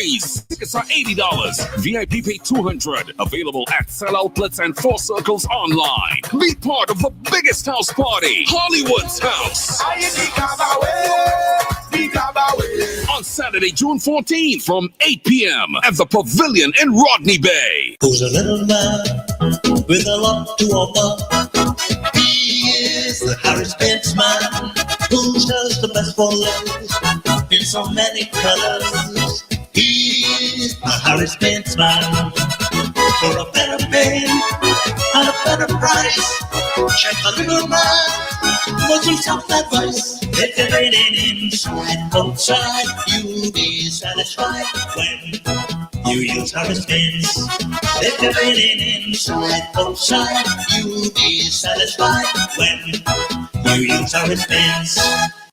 breeze. Tickets are $80. VIP pay $200. Available at Sell Outlets and Four Circles online. Be part of the biggest house party, Hollywood's House. On Saturday, June 14th from 8 p.m. at the Pavilion in Rodney Bay. Who's a little man with a lot to offer? He is the Harry Spence man who sells the best for less in so many colors. He is the Harry Spence man for a better pay and a better price. Check the little man for some soft advice. If you're raining inside, outside, you'll be satisfied when you use Harry Spence. If you're raining inside, outside, you'll be satisfied when you use Harry Spence.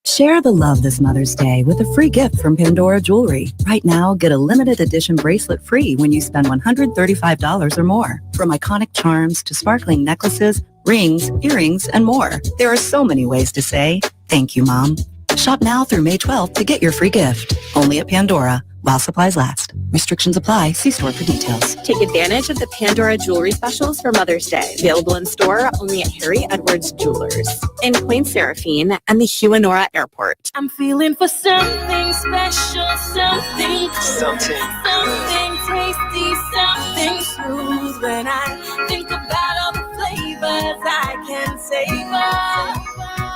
Share the love this Mother's Day with a free gift from Pandora Jewelry. Right now, get a limited edition bracelet free when you spend $135 or more. From iconic charms to sparkling necklaces, rings, earrings, and more. There are so many ways to say, thank you, Mom. Shop now through May 12th to get your free gift. Only at Pandora, while supplies last. Restrictions apply. See store for details. Take advantage of the Pandora jewelry specials for Mother's Day. Available in store only at Harry Edwards Jewelers in Queen Seraphine and the Huanora Airport. I'm feeling for something special, something cool, something tasty, something smooth. When I think about all the flavors I can savor,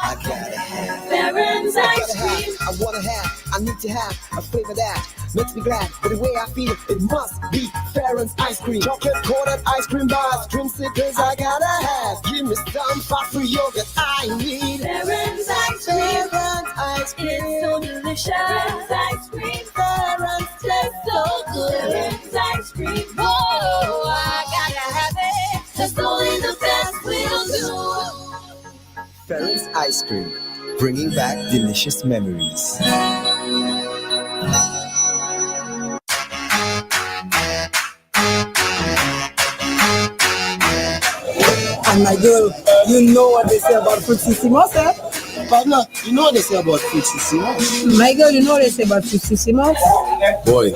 I gotta have Baron's ice cream. I wanna have, I need to have a flavor that makes me glad. But the way I feel, it must be Baron's ice cream. Chocolate coated ice cream bars, creamsicles I gotta have. Give me some free yogurt I need. Baron's ice cream. Baron's ice cream. It's so delicious. Baron's ice cream. Baron's tastes so good. Baron's ice cream. Oh, I gotta have it. 'Cause only the best will do. Baron's ice cream, bringing back delicious memories. And my girl, you know what they say about Fruitsissimos, eh? Partner, you know what they say about Fruitsissimos? My girl, you know what they say about Fruitsissimos? Boy,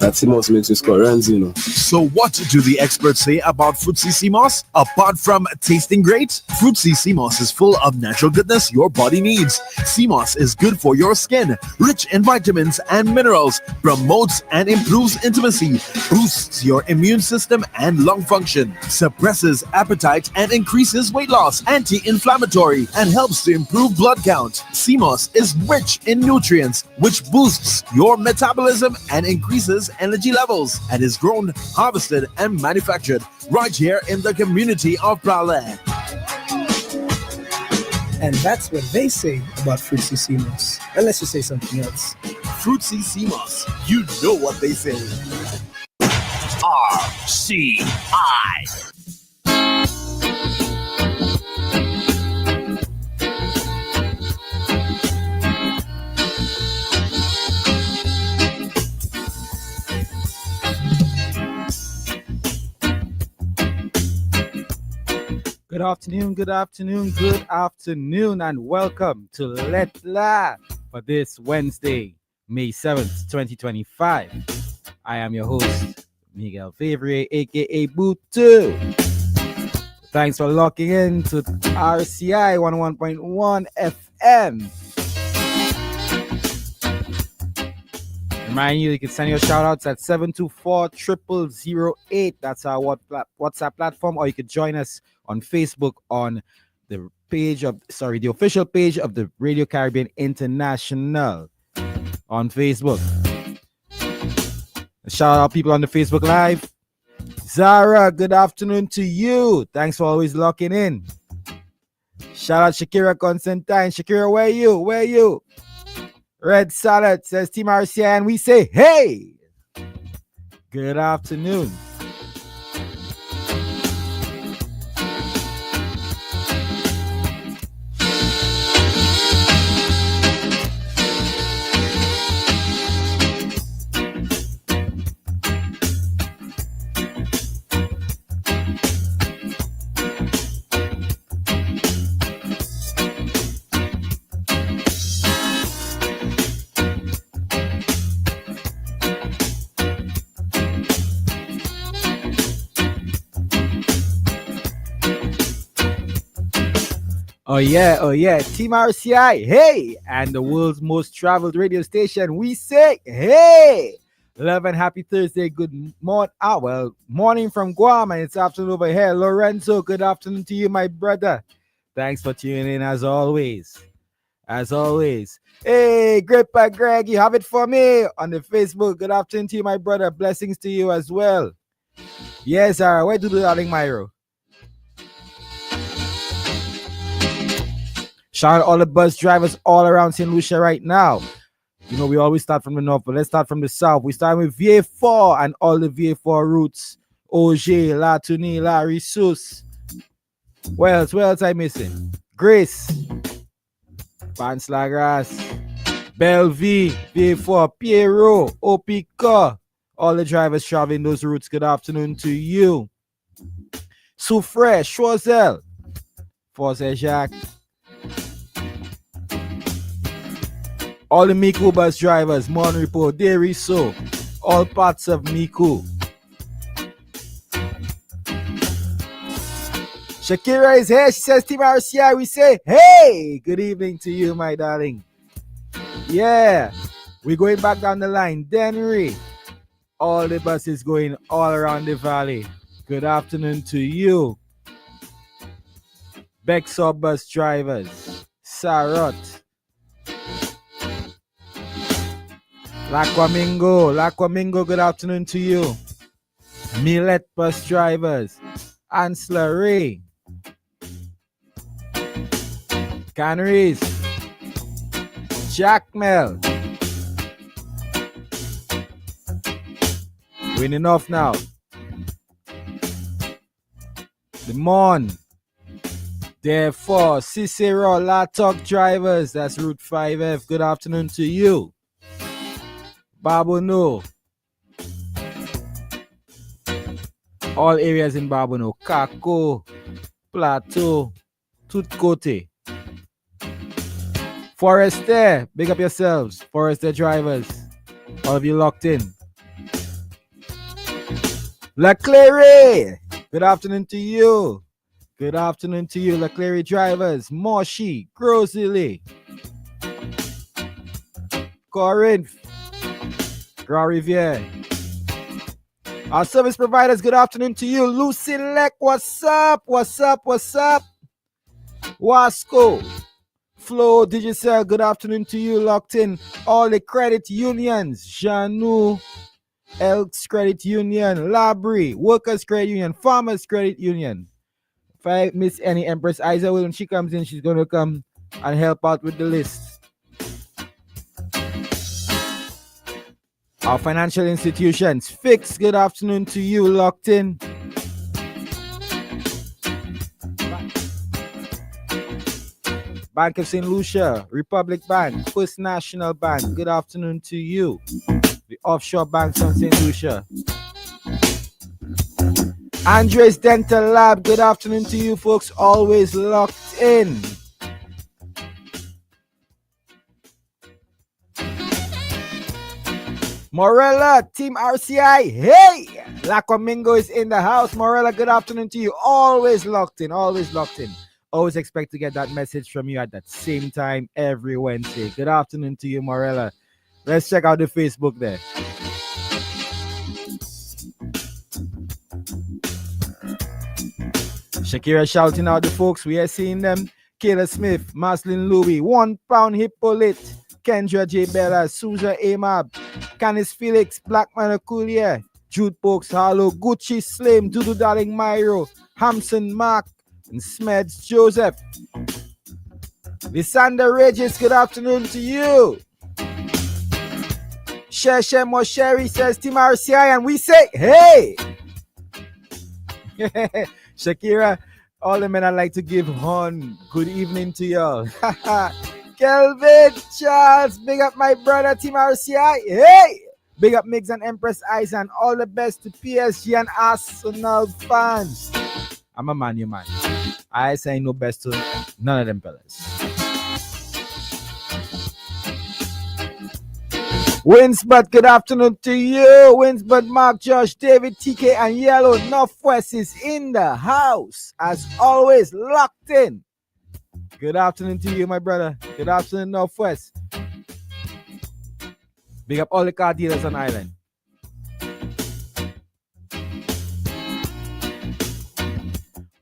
that Simos makes you score runs, you know. So what do the experts say about Fruitsissimos? Apart from tasting great, Fruitsissimos is full of natural goodness your body needs. Simos is good for your skin, rich in vitamins and minerals, promotes and improves intimacy, boosts your immune system and lung function, suppresses appetite and increases weight loss, anti-inflammatory, and helps to improve blood count. Simos is rich in nutrients, which boosts your metabolism and increases energy levels, and is grown, harvested, and manufactured right here in the community of Prale. And that's what they say about Fruitsissimos. Unless you say something else. Fruitsissimos, you know what they say. RCI. Good afternoon, and welcome to Lettre for this Wednesday, May 7th, 2025. I am your host, Miguel Favre, aka Bootu. Thanks for locking in to RCI 101.1 FM. Remind you can send your shout outs at 724-0008. That's our WhatsApp platform, or you could join us on Facebook on the official page of the Radio Caribbean International on Facebook. Shout out people on the Facebook Live. Zara, good afternoon to you. Thanks for always locking in. Shout out Shakira Constantine. Shakira, where are you? Red Salad says Team RCI, and we say, hey! Good afternoon. Oh yeah, Team RCI, hey! And the world's most traveled radio station, we say, hey! Love and happy Thursday, good morning from Guam, and it's afternoon over here. Lorenzo, good afternoon to you, my brother. Thanks for tuning in as always. Hey, Grandpa Greg, you have it for me on the Facebook. Good afternoon to you, my brother. Blessings to you as well. Yes, where do the darling Myro? Shout out all the bus drivers all around St. Lucia right now. You know, we always start from the north, but let's start from the south. We start with VA4 and all the VA4 routes. Auger, La Tunie, La Rissus. Where else I missing? Grace, Panslagras, Bellevue, VA4, Pierrot, Opica. All the drivers traveling those routes, good afternoon to you. Soufre, Choiseul, Force Jacques. All the Miku bus drivers, Monrepo, Deriso, all parts of Miku. Shakira is here. She says, Team RCI, we say, hey, good evening to you, my darling. Yeah, we're going back down the line. Denry, all the buses going all around the valley. Good afternoon to you. Bexar bus drivers, Sarot. Laquamingo, good afternoon to you. Millet bus drivers, Ansler Ray. Canaries, Jackmel. Winning off now. The Mon. Therefore, Cicero, Latok drivers, that's Route 5F. Good afternoon to you. Babono. All areas in Babono. Kako, Plateau, Tutkote. Forester, big up yourselves. Forester drivers. All of you locked in. Leclerc, good afternoon to you. Good afternoon to you, Leclerc drivers. Moshi, Grosily, Corinth, Grand Riviere. Our service providers, good afternoon to you. Lucilec, what's up? Wasco, Flo, Digicel, good afternoon to you. Locked in. All the credit unions, Janu, Elks Credit Union, Labrie, Workers Credit Union, Farmers Credit Union. If I miss any, Empress Isa, when she comes in, she's going to come and help out with the list. Our financial institutions, Fix, good afternoon to you, locked in. Bank of St. Lucia, Republic Bank, First National Bank, good afternoon to you. The offshore banks on St. Lucia. Andres Dental Lab, good afternoon to you folks, always locked in. Morella, Team RCI, hey! Laquamingo is in the house. Morella, good afternoon to you. Always locked in. Always expect to get that message from you at that same time every Wednesday. Good afternoon to you, Morella. Let's check out the Facebook there. Shakira shouting out the folks. We are seeing them. Kayla Smith, Maslin Louie, 1 Pound Hippolyte, Kendra J. Bella, Susan Amab, Canis Felix, Blackman Akulia, Jude Pokes, Harlow, Gucci Slim, Dudu Darling Myro, Hampson Mark, and Smeds Joseph. Lysander Regis, good afternoon to you. Sheshe Mosheri says Team RCI, and we say, hey! Shakira, all the men I like to give horn. Good evening to y'all. Kelvin Charles, big up my brother, Team RCI. Hey! Big up Migs and Empress Eyes, and all the best to PSG and Arsenal fans. I'm a man, you man. I say no best to none of them fellas. Winsbot, good afternoon to you. Winsbot, Mark, Josh, David, TK, and Yellow Northwest is in the house. As always, locked in. Good afternoon to you, my brother. Good afternoon, Northwest. Big up all the car dealers on island.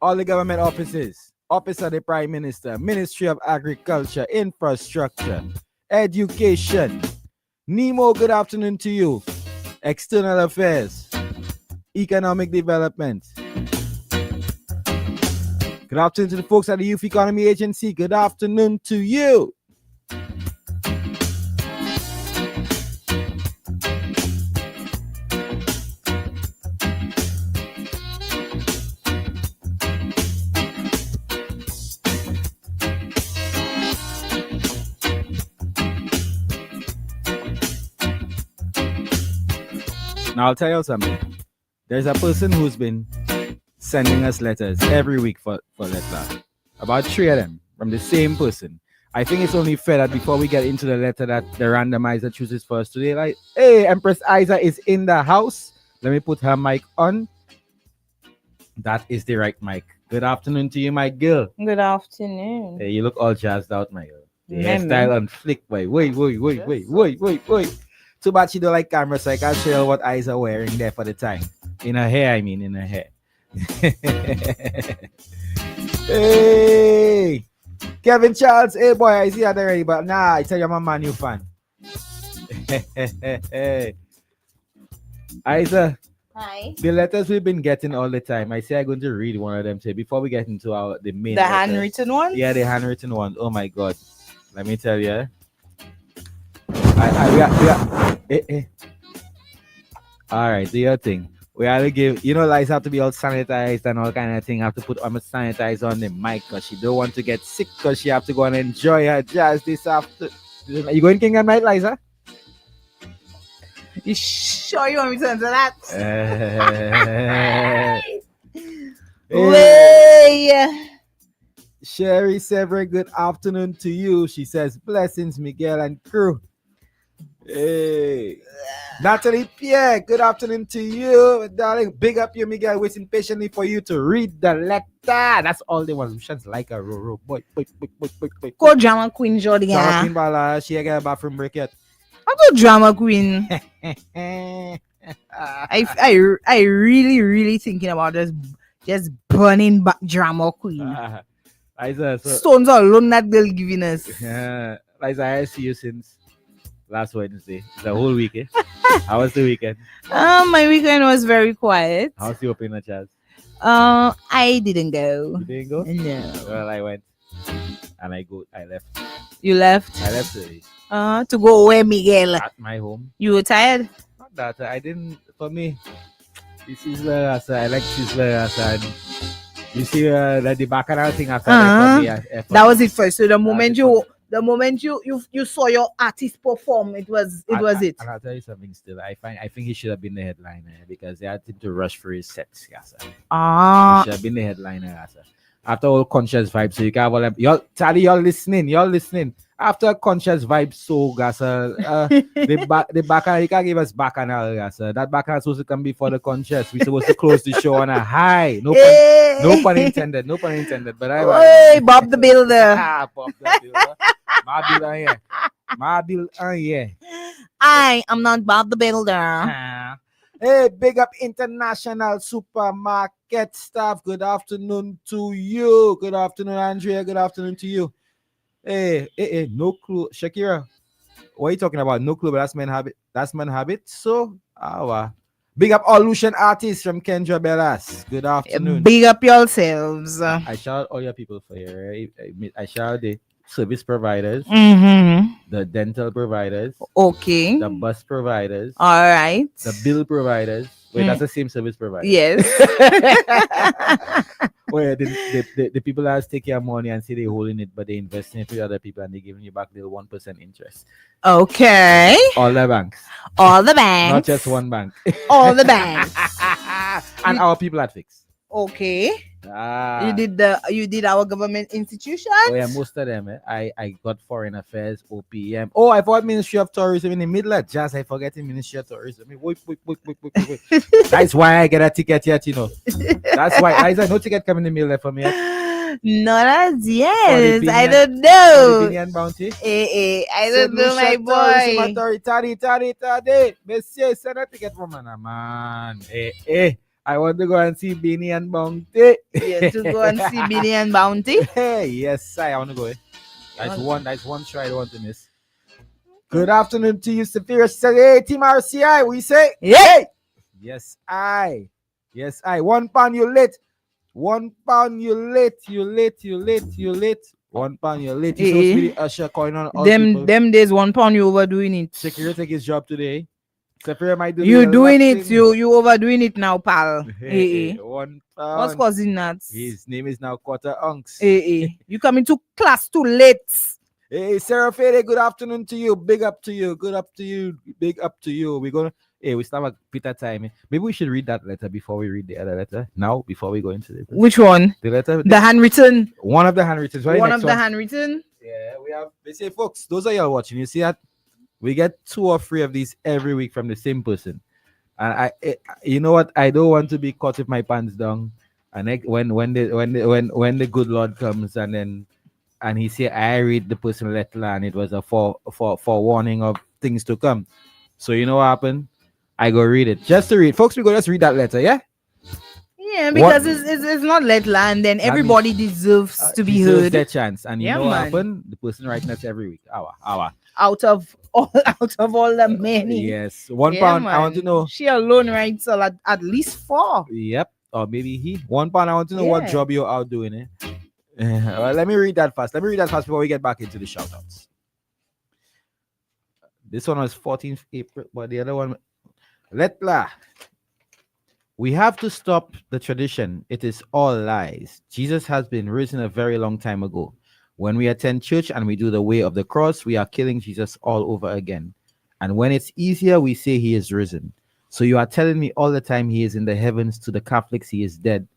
All the government offices, Office of the Prime Minister, Ministry of Agriculture, Infrastructure, Education. Nemo, good afternoon to you. External Affairs, Economic Development. Good afternoon to the folks at the Youth Economy Agency. Good afternoon to you. Now I'll tell you something. There's a person who's been sending us letters every week for Lettre. About 3 of them from the same person. I think it's only fair that before we get into the letter that the randomizer chooses for us today, like, hey, Empress Isa is in the house. Let me put her mic on. That is the right mic. Good afternoon to you, my girl. Good afternoon. Hey, you look all jazzed out, my girl. The hairstyle on flick, boy. Wait. Too bad she don't like camera, so I can't show you what eyes are wearing there for the time. In her hair, I mean, in her hair. Hey, Kevin Charles. Hey, boy, I see that already, but nah, I tell you, I'm a Man U fan. Hey, Isa. Hi. The letters we've been getting all the time. I say I'm going to read one of them today before we get into the main. The handwritten one? Yeah, the handwritten one. Oh my God. Let me tell you. All right, do your thing. We have to give, lights have to be all sanitized and all kind of thing. Have to put on sanitizer on the mic because she don't want to get sick because she have to go and enjoy her jazz this after. You going King and Night, Liza? You sure you want me to answer that? Hey. Sherry Sever, good afternoon to you. She says, blessings, Miguel and crew. Hey. Natalie Pierre, good afternoon to you, darling. Big up you, Miguel. Waiting patiently for you to read the letter. That's all they want. Lucian's like a row. Boy. Go drama queen, Jordan. Drama queen, Bala. She ain't got a bathroom break yet. I go drama queen. I really thinking about just burning back drama queen. Liza, Stones alone that girl giving us. Yeah, Liza, I see you since last Wednesday. The whole weekend. How was the weekend? My weekend was very quiet. How's the opener, Chaz? I didn't go. You didn't go? No. Well, I went and I left. You left? I left today. To go where, Miguel? At my home. You were tired? Not that. I didn't. For me, this is I like Sizzler and you see the bacchanal thing after that. That was it first. So the moment you saw your artist perform, it was it. And I'll tell you something still. I think he should have been the headliner because they had him to rush for his sets. He should have been the headliner. After all conscious vibes, so you can't have all Charlie, you're listening. After conscious vibes, so the bacchanal, you can't give us bacchanal, that bacchanal is supposed to come before the conscious. We're supposed to close the show on a high. No pun intended. But hey, Bob the Builder. Bob the Builder. My builder, yeah. I am not Bob the Builder. Hey, big up international supermarket staff. Good afternoon to you. Good afternoon, Andrea. Good afternoon to you. Hey, no clue. Shakira, what are you talking about? No clue, but that's man habit. So, big up all Lucian artists from Kendra Bellas. Good afternoon. Big up yourselves. I shout all your people for you. Right? I shout the service providers, the dental providers, okay, the bus providers, all right, the bill providers. Wait, that's the same service provider. Yes. Where the people that take your money and say they're holding it, but they invest in it with other people and they're giving you back the 1% interest. Okay. All the banks. Not just one bank. All the banks. And our people at Fix. Okay. You did our government institutions? Oh yeah, most of them. I got Foreign Affairs, OPM. Oh, I thought Ministry of Tourism in the middle of jazz. I forget the Ministry of Tourism. Wait. That's why I get a ticket yet, That's why I said no ticket coming in the middle for me yet. Not as For the yet. Beanie I and- don't For the know. Beanie and Bounty. I don't know, my boy. Tadi. Monsieur, send a ticket for man. I want to go and see Beanie and Bounty. Yeah, to go and see Billy and Bounty. Hey, yes, I want to go. That's one show I don't want to miss. Good afternoon to you, Sapphira. Hey, Team RCI, we say. Hey! Yes, I. £1 you lit. £1 you lit. You lit. £1 you late. You're supposed to be the usher calling on all people. Them days, £1 you overdoing it. Shakira take his job today. Sapphira might do You doing it. You overdoing it now, pal. £1. What's causing that? His name is now Quarter Unks. You coming to class too late. Hey, Sarah Fede, good afternoon to you. Big up to you. Good up to you. Big up to you. We're gonna we start at Peter time. Maybe we should read that letter before we read the other letter. Now, before we go into the Which one? The letter. The handwritten. One of the handwritten. One of the handwritten. Yeah, we have. They say, folks, those are y'all watching. You see that we get 2 or 3 of these every week from the same person. And you know what? I don't want to be caught with my pants down. And when the good Lord comes and he say I read the personal letter and it was a forewarning of things to come. So you know what happened? I go read it just to read, folks. We go just read that letter, yeah. Yeah, because it's not letter, and then everybody deserves to be heard. Their chance, and you know what man. happened? The person writing us every week, hour. Out of all the many. Yes, £1. I want to know. She alone writes at least 4. Yep, or maybe he. £1. I want to know what job you're out doing, eh? Well, let me read that fast. Before we get back into the shoutouts. This one was 14th April, but the other one, Lettre. We have to stop the tradition. It is all lies. Jesus has been risen a very long time ago. When we attend church and we do the way of the cross, we are killing Jesus all over again. And when it's easier, we say he is risen. So you are telling me all the time he is in the heavens. To the Catholics, he is dead.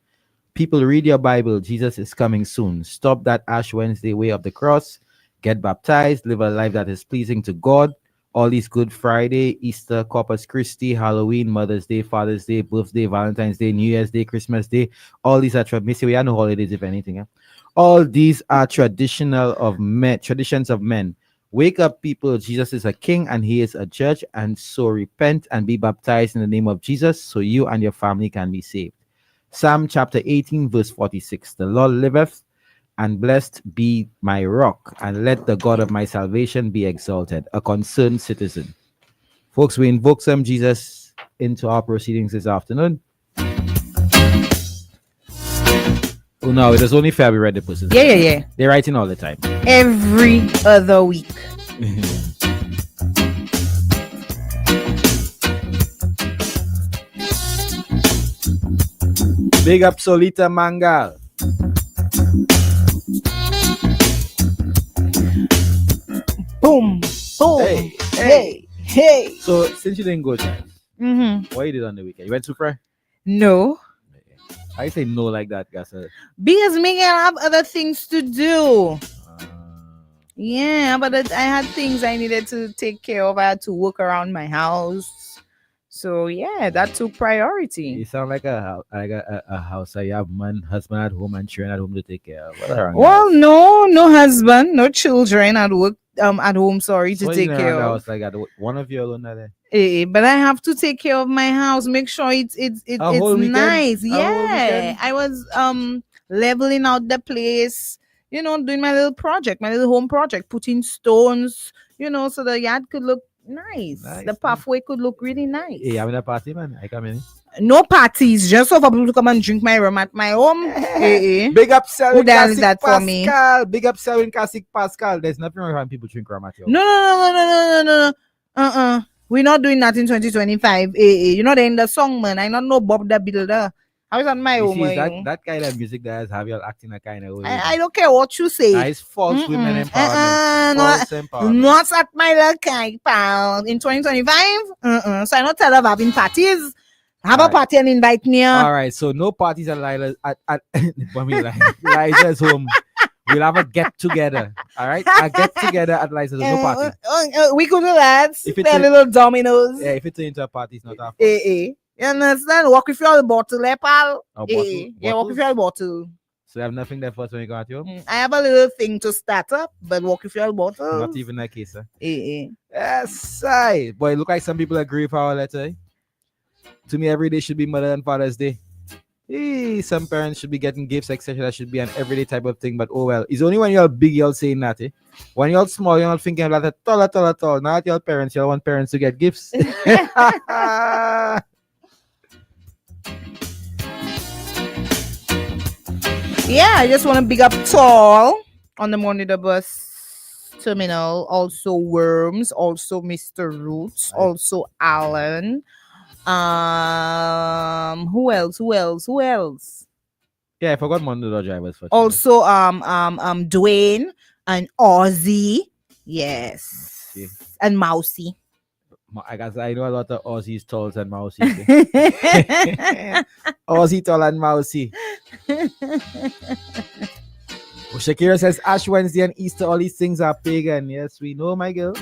People, read your Bible. Jesus is coming soon. Stop that Ash Wednesday way of the cross. Get baptized. Live a life that is pleasing to God. All these Good Friday, Easter, Corpus Christi, Halloween, Mother's Day, Father's Day, Birthday, Valentine's Day, New Year's Day, Christmas Day. All these are we are no holidays, if anything. Eh? All these are traditions of men. Wake up, people. Jesus is a king and he is a judge. And so repent and be baptized in the name of Jesus so you and your family can be saved. Psalm chapter 18, verse 46. The Lord liveth, and blessed be my rock, and let the God of my salvation be exalted. A concerned citizen. Folks, we invoke some Jesus into our proceedings this afternoon. Oh no, it is only fair we read the person. Yeah. They're writing all the time. Every other week. Big up Solita Mangal. Boom. Hey. So since you didn't go, Charles, Mm-hmm. what you did on the weekend? You went super? No. I say no like that, guys. Because me can have other things to do. Yeah, but I had things I needed to take care of. I had to work around my house. So yeah, that took priority. You sound like a house. You have husband at home and children at home to take care of. Well, no husband, no children at work. At home, sorry, to take care of. Like one of you alone there. But I have to take care of my house, make sure it's nice. Yeah, I was leveling out the place, doing my little project, my little home project, putting stones, so the yard could look nice. The pathway could look really nice. Hey, having a party, man. I come in. No parties, just for people to come and drink my rum at my home. Big up Selwyn. Who does that for me? Big up Selwyn Classic Pascal. There's nothing wrong when people drink rum at your home. No. We're not doing that in 2025. You're not in the song, man. I don't know Bob the Builder. I was on my home. That kind of music that has have you acting a kind of way. I don't care what you say. That is false women empowerment. False empowerment. Not at my little kind, pal. In 2025? So I not tell of having parties. Have a party and invite me. All right, so no parties at Lila's Liza's home. We'll have a get together. All right, a get together at Liza's. No party. We could do that. Play a little dominoes. Yeah, if it's into a party, it's not our You understand? Walk with your bottle, pal. Bottle? Yeah, walk with your bottle. So you have nothing there first when you go out home? I have a little thing to start up, but walk with your bottle. Not even that case, huh? Eh. Yes, I. Boy, look like some people agree with our letter. Eh? To me, every day should be Mother and Father's Day. Some parents should be getting gifts, etc. That should be an everyday type of thing, but oh well. It's only when you're big you're saying that. Eh? When you're small, you're not thinking about that at all. Not your parents, you want parents to get gifts. Yeah, I just want to big up Tall on the Monitor Bus Terminal. Also Worms, also Mr. Roots, also Alan. Who else? Yeah, I forgot Monitor drivers for also Dwayne and Ozzy. Yes. Okay. And Mousy. I guess I know a lot of Aussies, Talls, and Mousy. Aussie, Tall, and Mousy. Shakira says Ash Wednesday and Easter, all these things are pagan. Yes, we know, my girl.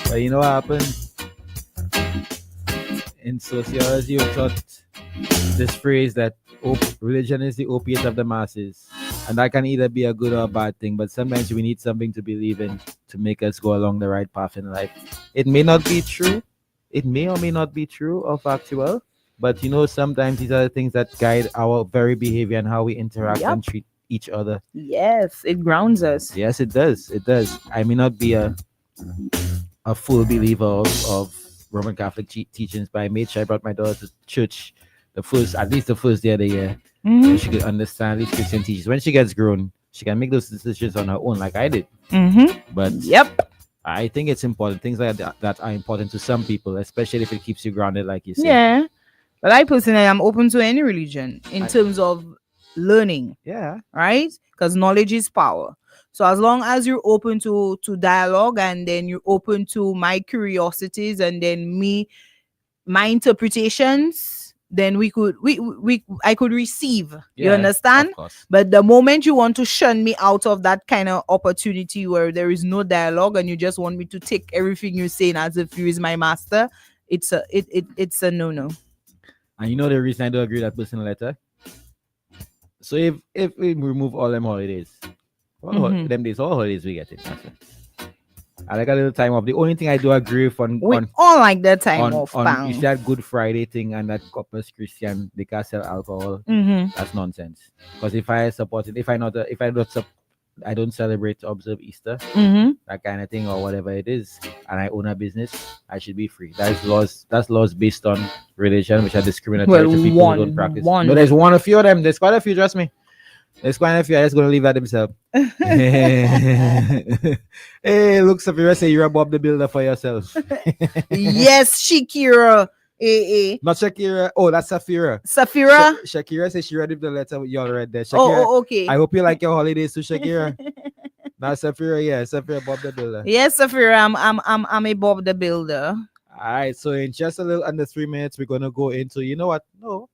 But you know what happened? In sociology, we taught this phrase that religion is the opiate of the masses. And that can either be a good or a bad thing, but sometimes we need something to believe in to make us go along the right path in life. It may not be true. It may or may not be true or factual, but you know, sometimes these are the things that guide our very behavior and how we interact and treat each other. Yes, it grounds us. Yes, it does. It does. I may not be a full believer of Roman Catholic teachings, but I made sure I brought my daughter to church at least the first day of the year. So she could understand these Christian teachings. When she gets grown, she can make those decisions on her own, like I did. But I think it's important. Things like that are important to some people, especially if it keeps you grounded, like you said. Yeah, but I personally am open to any religion in terms of learning. Yeah, right? Because knowledge is power. So as long as you're open to dialogue, and then you're open to my curiosities, and then my interpretations, then I could receive. You understand? But the moment you want to shun me out of that kind of opportunity where there is no dialogue and you just want me to take everything you're saying as if you is my master, it's a no. And you know the reason I don't agree with that personal letter? So if we remove all them holidays, them days, all holidays we get it. I like a little time off. The only thing I do agree with we all like that time off. You see that Good Friday thing and that Corpus Christian, they can't sell alcohol. That's nonsense. Because if I don't celebrate to observe Easter, that kind of thing or whatever it is, and I own a business, I should be free. That's laws based on religion, which are discriminatory to people who don't practice. No, there's a few of them. There's quite a few, trust me. There's quite a few. I'm just going to leave that themselves. Hey, look, Safira say you're Bob the Builder for yourself. Yes, Shakira. Not Shakira. Oh, that's Safira. Shakira says she read the letter you all read there. Shakira, okay. I hope you like your holidays too, Shakira. Now Safira, Safira Bob the Builder. Yes, Safira, I'm a Bob the Builder. All right, so in just a little under 3 minutes, we're gonna go into, you know what? No.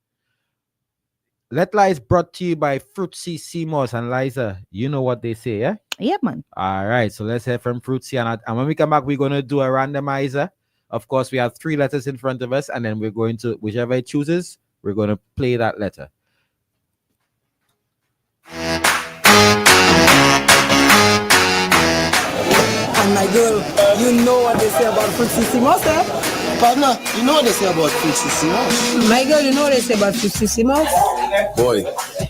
Lettre is brought to you by Fruitsy Seamoss and Liza. You know what they say, yeah? Yeah, man. All right, so let's hear from Fruitsy, and when we come back, we're gonna do a randomizer. Of course, we have 3 letters in front of us, and then we're going to, whichever it chooses, we're going to play that letter. And my girl, you know what they say about Fruitsy Seamoss, eh? Partner, you know what they say about Fruitsy Seamoss? My girl, you know what they say about Fruitsy Seamoss? Boy,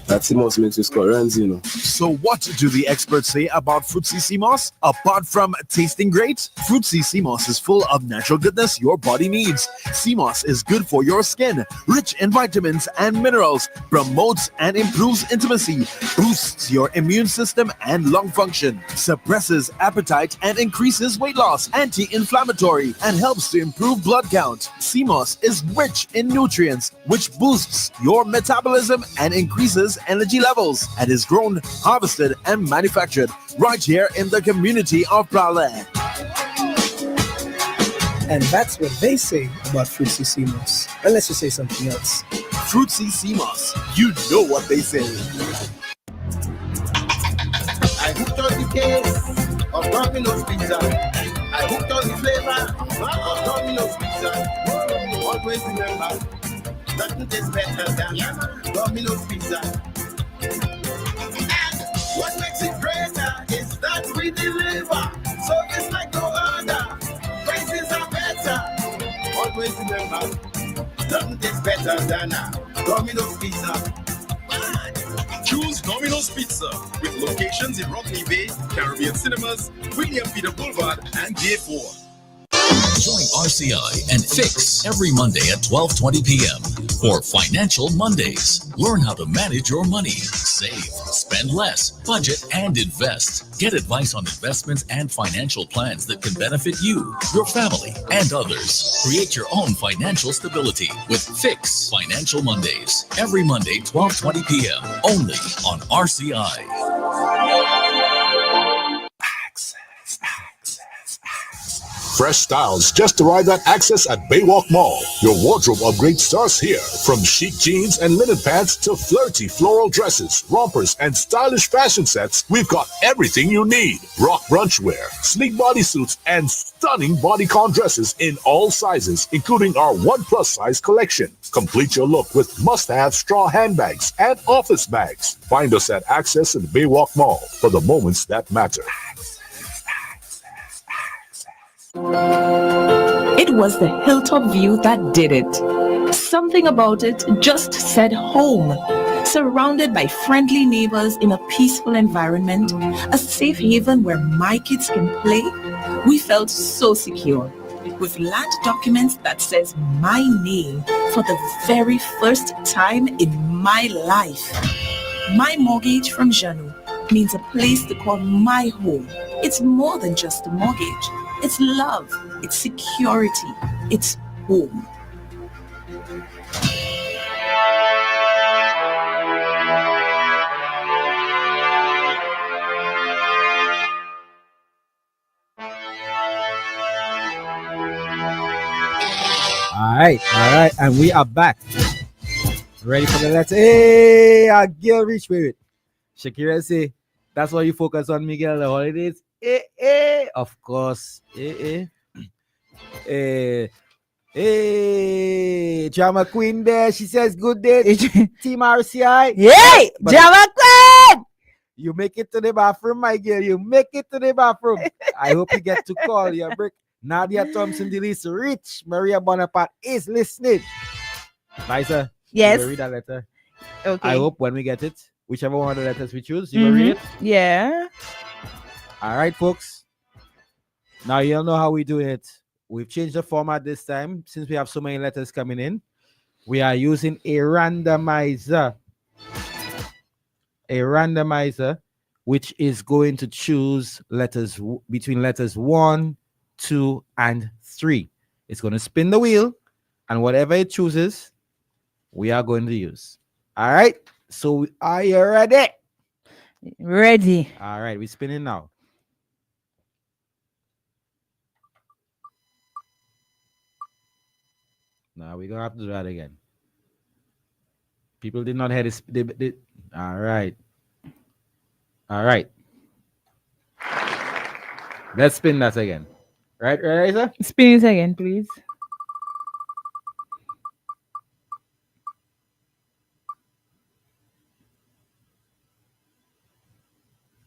that Seamoss makes you score runs, you know. So what do the experts say about Fruitsy Seamoss? Apart from tasting great, Fruitsy Seamoss is full of natural goodness your body needs. Seamoss is good for your skin, rich in vitamins and minerals, promotes and improves intimacy, boosts your immune system and lung function, suppresses appetite and increases weight loss, anti-inflammatory, and helps to improve blood count. Seamoss is rich in nutrients, which boosts your metabolism and increases energy levels, and is grown, harvested, and manufactured right here in the community of Prague. And that's what they say about Fruitsy Seamoss. Unless you say something else. Fruitsy Seamoss, you know what they say. I hooked on the taste of Domino's Pizza. I hooked on the flavor of Domino's Pizza. Always remember, nothing tastes better than Domino's Pizza. What makes it greater is that we deliver. So it's like no other. Prices are better. Always remember, nothing is better than Domino's Pizza. Choose Domino's Pizza with locations in Rockney Bay, Caribbean Cinemas, William Peter Boulevard, and J4. Join RCI and Fix every Monday at 12:20 p.m. for Financial Mondays. Learn how to manage your money, save, spend less, budget, and invest. Get advice on investments and financial plans that can benefit you, your family, and others. Create your own financial stability with Fix Financial Mondays every Monday, 12:20 p.m. only on RCI. Fresh styles just arrived at Access at Baywalk Mall. Your wardrobe upgrade starts here. From chic jeans and linen pants to flirty floral dresses, rompers, and stylish fashion sets, we've got everything you need. Rock brunch wear, sleek bodysuits, and stunning bodycon dresses in all sizes, including our 1+ size collection. Complete your look with must-have straw handbags and office bags. Find us at Access at Baywalk Mall for the moments that matter. It was the hilltop view that did it. Something about it just said home. Surrounded by friendly neighbors in a peaceful environment, a safe haven where my kids can play, we felt so secure. With land documents that says my name for the very first time in my life. My mortgage from Janu means a place to call my home. It's more than just a mortgage. It's love, it's security, it's home. All right, and we are back. Ready for the letter? Hey, our girl reach with it. Shakira say, that's why you focus on Miguel the holidays. Of course. Drama Queen there. She says, good day, Team RCI. Yay! Drama Queen! You make it to the bathroom, my girl. You make it to the bathroom. I hope you get to call your break. Nadia Thompson, Delise Rich, Maria Bonaparte is listening. Liza, yes. You read that letter. Okay. I hope when we get it, whichever one of the letters we choose, you will read it. Yeah. All right, folks. Now you'll know how we do it. We've changed the format this time since we have so many letters coming in. We are using a randomizer. Which is going to choose letters between letters 1, 2, and 3. It's going to spin the wheel, and whatever it chooses, we are going to use. All right. So are you ready? Ready. All right. We're spinning now. Now we're going to have to do that again. People did not hear this. All right. All right. Let's spin that again. Right, Isa? Spin it again, please.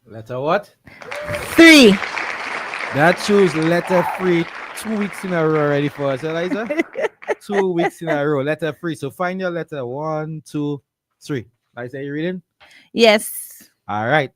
Letter what? 3. That chose letter 3 2 weeks in a row already for us, Eliza. 2 weeks in a row. Letter 3. So find your letter. 1, 2, 3. Eliza, you reading? Yes. All right.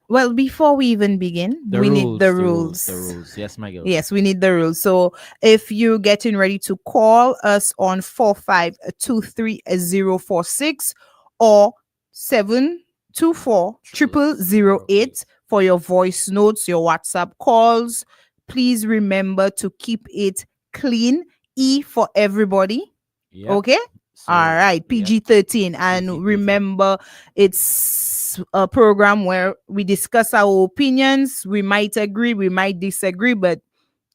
Well, before we even begin, we need the rules. The rules. Yes, my girl. Yes, we need the rules. So if you're getting ready to call us on 4523-046 or 724-0008 for your voice notes, your WhatsApp calls, please remember to keep it clean. E for everybody. Yep. Okay? So, all right, PG-13. And PG-13. Remember, it's a program where we discuss our opinions. We might agree, we might disagree, but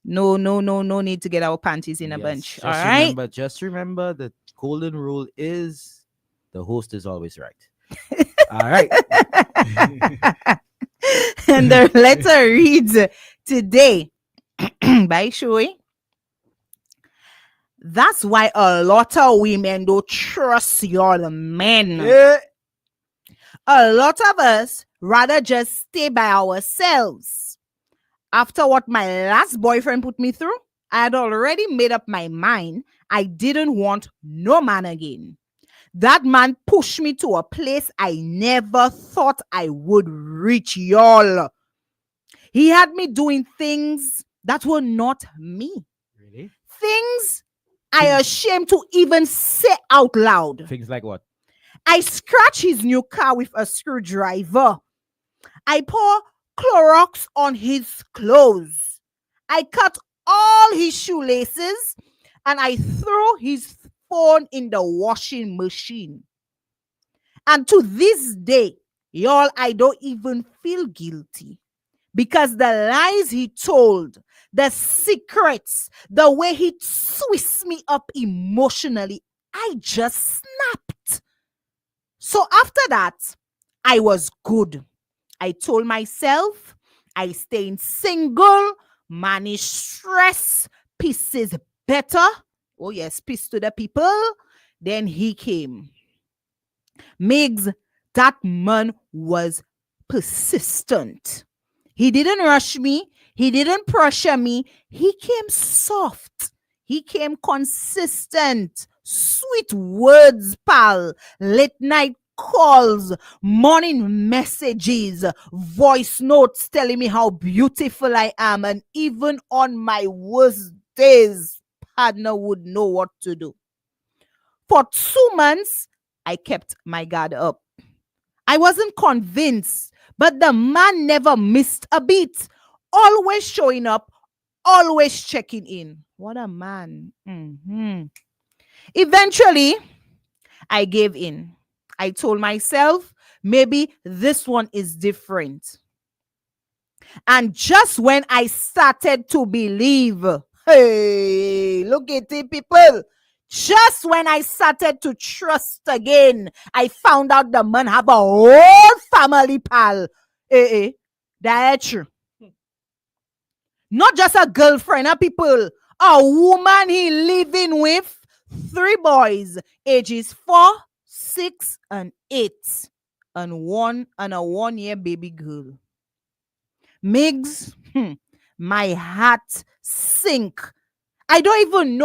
no need to get our panties in a bunch. All right? Just remember the golden rule is the host is always right. All right. And the letter reads today by Shoei. That's why a lot of women don't trust your men. Yeah. A lot of us rather just stay by ourselves. After what my last boyfriend put me through, I had already made up my mind I didn't want no man again. That man pushed me to a place I never thought I would reach, y'all. He had me doing things that were not me. Really? Things I ashamed to even say out loud. Things like what? I scratched his new car with a screwdriver. I pour Clorox on his clothes. I cut all his shoelaces and I threw his phone in the washing machine. And to this day, y'all, I don't even feel guilty because the lies he told, the secrets, the way he twists me up emotionally, I just snapped. So after that, I was good. I told myself I staying single, manage stress, peace is better. Oh yes, peace to the people. Then he came. Migs, that man was persistent. He didn't rush me. He didn't pressure me. He came soft. He came consistent. Sweet words, pal. Late night calls, morning messages, voice notes telling me how beautiful I am. And even on my worst days, partner would know what to do. For 2 months, I kept my guard up. I wasn't convinced, but the man never missed a beat. Always showing up, always checking in. What a man. Eventually, I gave in. I told myself, maybe this one is different. And just when I started to believe, hey, look at it, people. Just when I started to trust again, I found out the man have a whole family, pal. That's true. Not just a girlfriend, people. A woman he living with 3 boys, ages 4, 6, and 8, and a 1-year baby girl. Migs, my heart sink. I don't even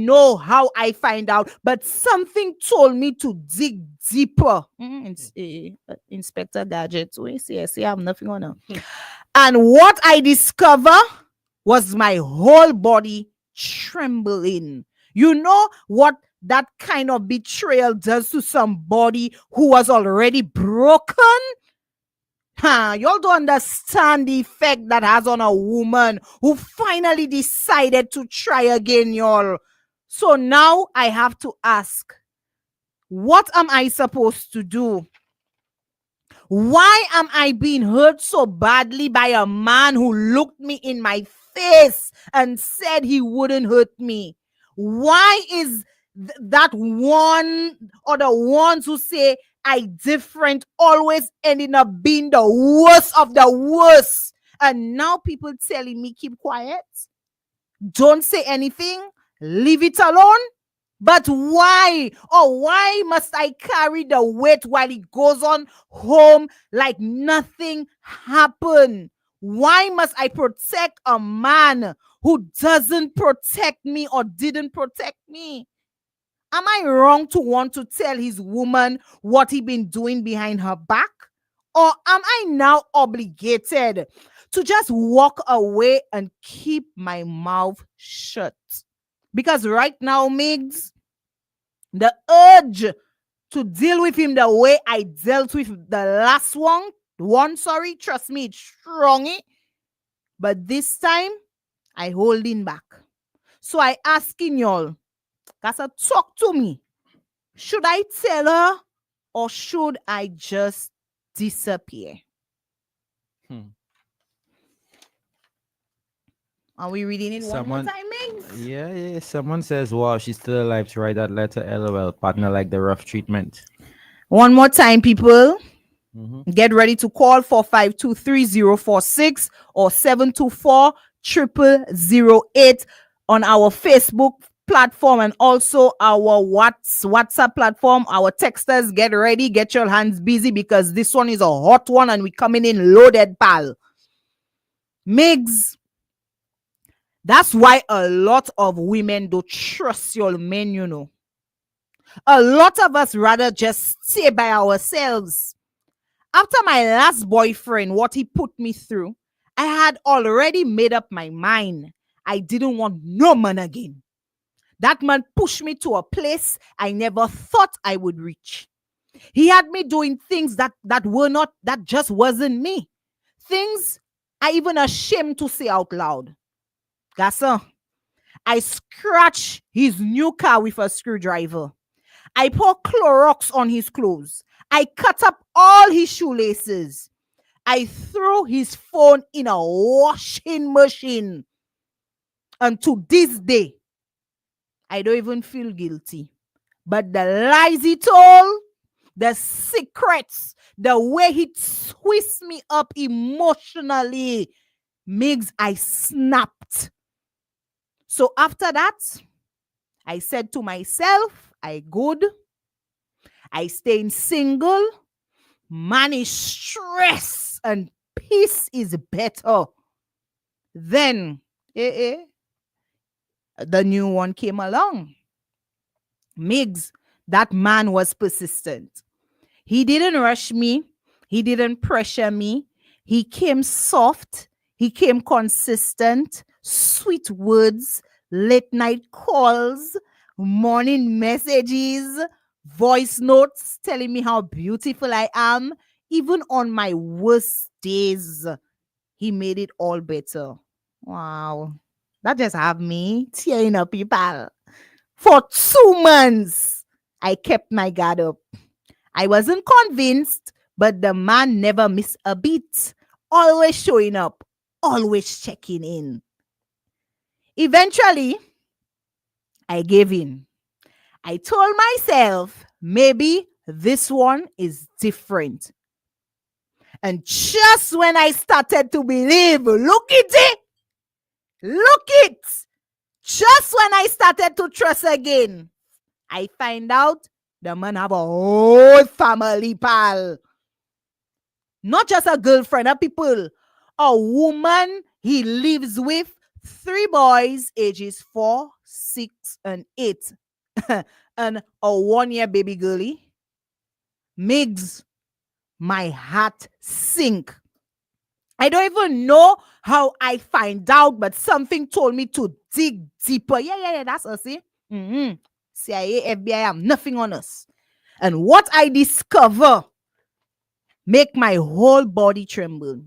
know how I find out, but something told me to dig deeper. Inspector Gadget, we see, I have nothing on her. And what I discover was my whole body trembling. You know what that kind of betrayal does to somebody who was already broken? Y'all don't understand the effect that has on a woman who finally decided to try again, y'all. So now I have to ask, what am I supposed to do? Why am I being hurt so badly by a man who looked me in my face and said he wouldn't hurt me? Why is that one or the ones who say I different always ending up being the worst of the worst? And now people telling me keep quiet, don't say anything, leave it alone. But why? Or why must I carry the weight while he goes on home like nothing happened? Why must I protect a man who doesn't protect me or didn't protect me? Am I wrong to want to tell his woman what he been doing behind her back? Or am I now obligated to just walk away and keep my mouth shut? Because right now, Migs, the urge to deal with him the way I dealt with the last one, trust me, it's strongy. But this time, I holding back. So I asking y'all, Kasa, talk to me. Should I tell her or should I just disappear? Are we reading it one more time, Migs? Yeah. Someone says, wow, she's still alive to write that letter. LOL. Partner like the rough treatment. One more time, people. Get ready to call 452-3046 or 724-0008. on our Facebook platform and also our WhatsApp platform. Our texters, get ready, get your hands busy because this one is a hot one and we're coming in loaded, pal. Migs, that's why a lot of women don't trust your men, you know. A lot of us rather just stay by ourselves. After my last boyfriend, what he put me through, I had already made up my mind. I didn't want no man again. That man pushed me to a place I never thought I would reach. He had me doing things that just wasn't me. Things I even ashamed to say out loud. Garçon, I scratched his new car with a screwdriver. I poured Clorox on his clothes. I cut up all his shoelaces. I threw his phone in a washing machine. And to this day, I don't even feel guilty. But the lies he told, the secrets, the way he twists me up emotionally, Migs, I snapped. So after that, I said to myself, I good. I staying single. Man is stress and peace is better. Then, the new one came along. Migs, that man was persistent. He didn't rush me. He didn't pressure me. He came soft. He came consistent. Sweet words, late night calls, morning messages, voice notes telling me how beautiful I am. Even on my worst days, he made it all better. Wow. That just have me tearing up, people. For 2 months, I kept my guard up. I wasn't convinced, but the man never missed a beat. Always showing up, always checking in. Eventually, I gave in. I told myself, maybe this one is different. And just when I started to believe, look at it. Look it. Just when I started to trust again, I find out the man have a whole family, pal. Not just a girlfriend, people. A woman he lives with, 3 boys, ages 4, 6, and 8. And a 1-year baby girlie. Migs, my heart sink. I don't even know how I find out, but something told me to dig deeper. Yeah, that's us, see? CIA, FBI, have nothing on us. And what I discover make my whole body tremble.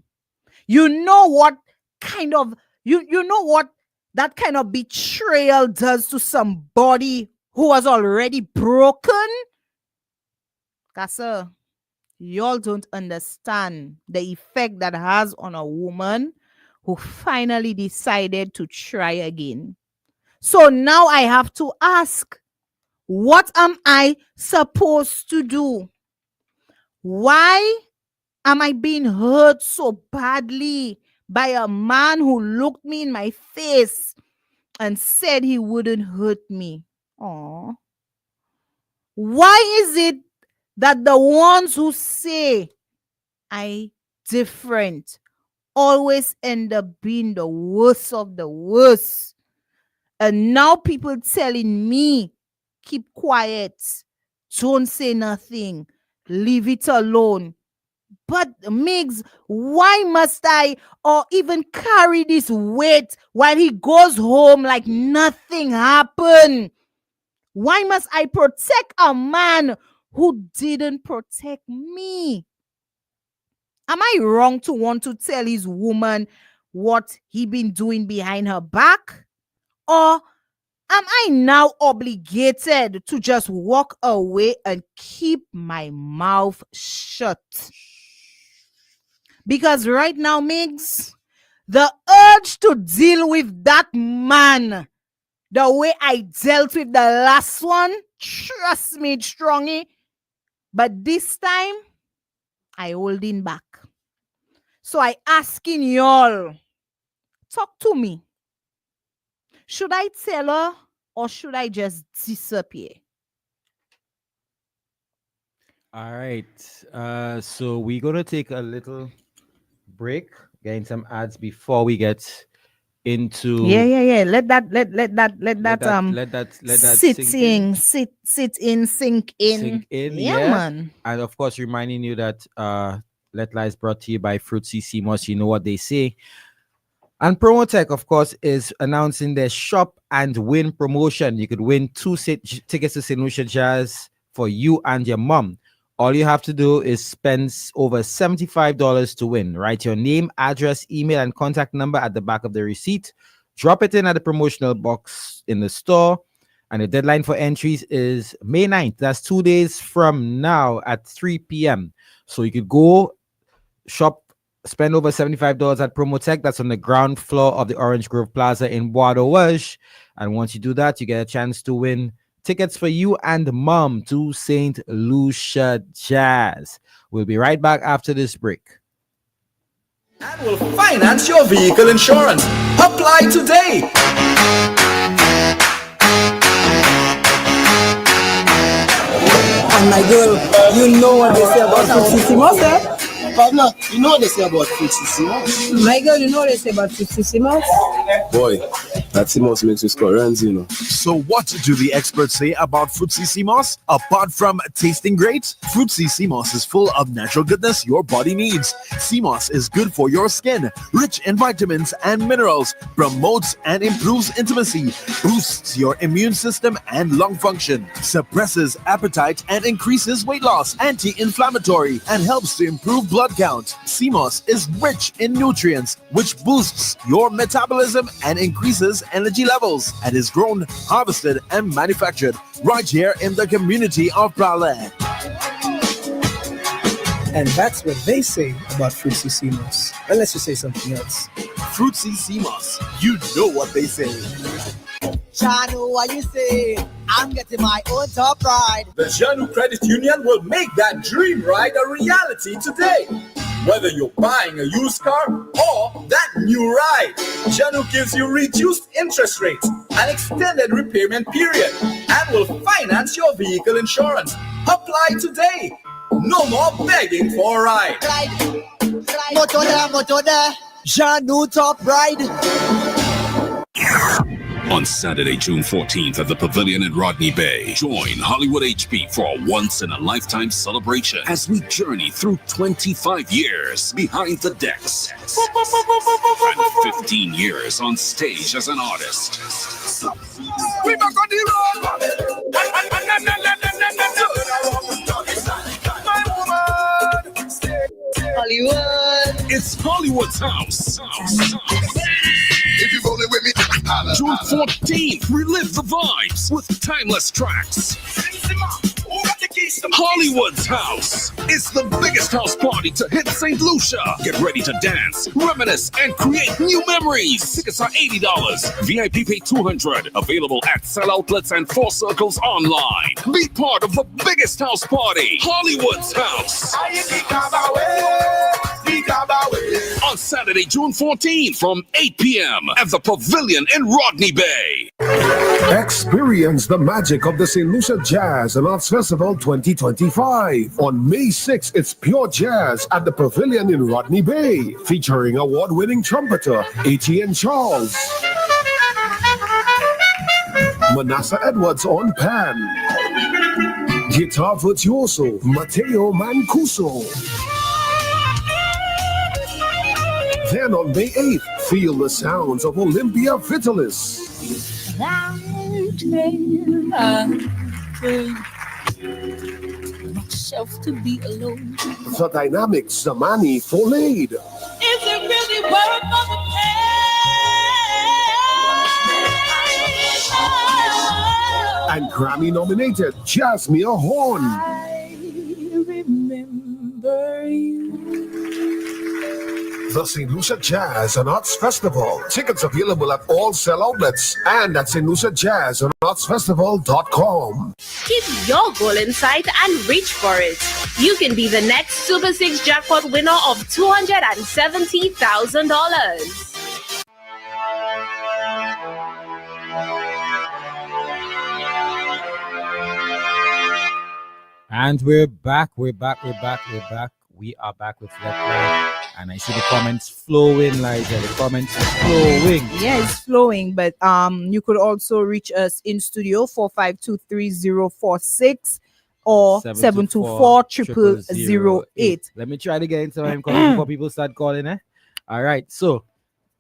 You know what kind of, you know what that kind of betrayal does to somebody who was already broken? Kasa, y'all don't understand the effect that has on a woman who finally decided to try again. So now I have to ask, what am I supposed to do? Why am I being hurt so badly by a man who looked me in my face and said he wouldn't hurt me? Aww. Why is it that the ones who say I different always end up being the worst of the worst? And now people telling me, keep quiet, don't say nothing, leave it alone. But Migs, why must I or even carry this weight while he goes home like nothing happened? Why must I protect a man who didn't protect me? Am I wrong to want to tell his woman what he been doing behind her back? Or am I now obligated to just walk away and keep my mouth shut? Because right now, Migs, the urge to deal with that man the way I dealt with the last one, trust me, strongy. But this time, I holding back. So I asking y'all, talk to me. Should I tell her or should I just disappear? All right. So we're gonna take a little break, getting some ads before we get into Yeah. Let that sink in. Yeah, man. And of course, reminding you that Lettre is brought to you by Fruit CC Moss. You know what they say. And Promotech, of course, is announcing their Shop and Win promotion. You could win 2 tickets to St. Lucia Jazz for you and your mom. All you have to do is spend over $75 to win. Write your name, address, email, and contact number at the back of the receipt. Drop it in at the promotional box in the store. And the deadline for entries is May 9th. That's 2 days from now at 3 p.m. So you could go shop, spend over $75 at Promotech. That's on the ground floor of the Orange Grove Plaza in Bois d'Auge. And once you do that, you get a chance to win tickets for you and mom to St. Lucia Jazz. We'll be right back after this break. And will finance your vehicle insurance. Apply today. And my girl, you know what they say about Fruitissimo, eh? Pablo, you know what they say about Fruitissimo? My girl, you know what they say about Fruitissimo? Boy, that Simos makes you score runs, you know. So what do the experts say about Fruitissimo? Apart from tasting great, Fruitissimo is full of natural goodness your body needs. Simos is good for your skin, rich in vitamins and minerals, promotes and improves intimacy, boosts your immune system and lung function, suppresses appetite and increases weight loss, anti-inflammatory, and helps to improve blood count. Simos is rich in nutrients, which boosts your metabolism and increases energy levels, and is grown, harvested, and manufactured right here in the community of Prague. And that's what they say about Fruitissimo. Unless you say something else. Fruitissimo, you know what they say. Janu, what you say? I'm getting my own top ride. The Janu Credit Union will make that dream ride a reality today. Whether you're buying a used car or that new ride, Janu gives you reduced interest rates, an extended repayment period, and will finance your vehicle insurance. Apply today. No more begging for a ride. Motoda, Janu top ride. On Saturday, June 14th at the Pavilion in Rodney Bay, join Hollywood HP for a once-in-a-lifetime celebration as we journey through 25 years behind the decks and 15 years on stage as an artist. We back on the road! Hollywood! It's Hollywood's house. If you're rolling with me, June 14th, relive the vibes with timeless tracks. Hollywood's House is the biggest house party to hit St. Lucia. Get ready to dance, reminisce, and create new memories. Tickets are $80. VIP pay $200. Available at Sell Outlets and 4 Circles online. Be part of the biggest house party, Hollywood's House. On Saturday, June 14th from 8 p.m. at the Pavilion in Rodney Bay. Experience the magic of the St. Lucia Jazz and Arts Festival 2025. On May 6th, it's pure jazz at the Pavilion in Rodney Bay, featuring award-winning trumpeter Etienne Charles, Manasseh Edwards on pan, guitar virtuoso Matteo Mancuso. Then on May 8th, feel the sounds of Olympia Vitalis, myself to be alone. the dynamic Zamani Folade, Is it really worth the pain? and Grammy-nominated Jasmine Horn. I remember you. The St. Lucia Jazz and Arts Festival. Tickets available at all Sell Outlets and at stluciajazzandartsfestival.com. Keep your goal in sight and reach for it. You can be the next Super 6 jackpot winner of $270,000. And we're back. We are back with Lettre. And I see the comments flowing, Liza. The comments flowing. Yeah, it's flowing. But you could also reach us in studio 4523046 or 724-0008. Let me try to get into him before people start calling. All right. So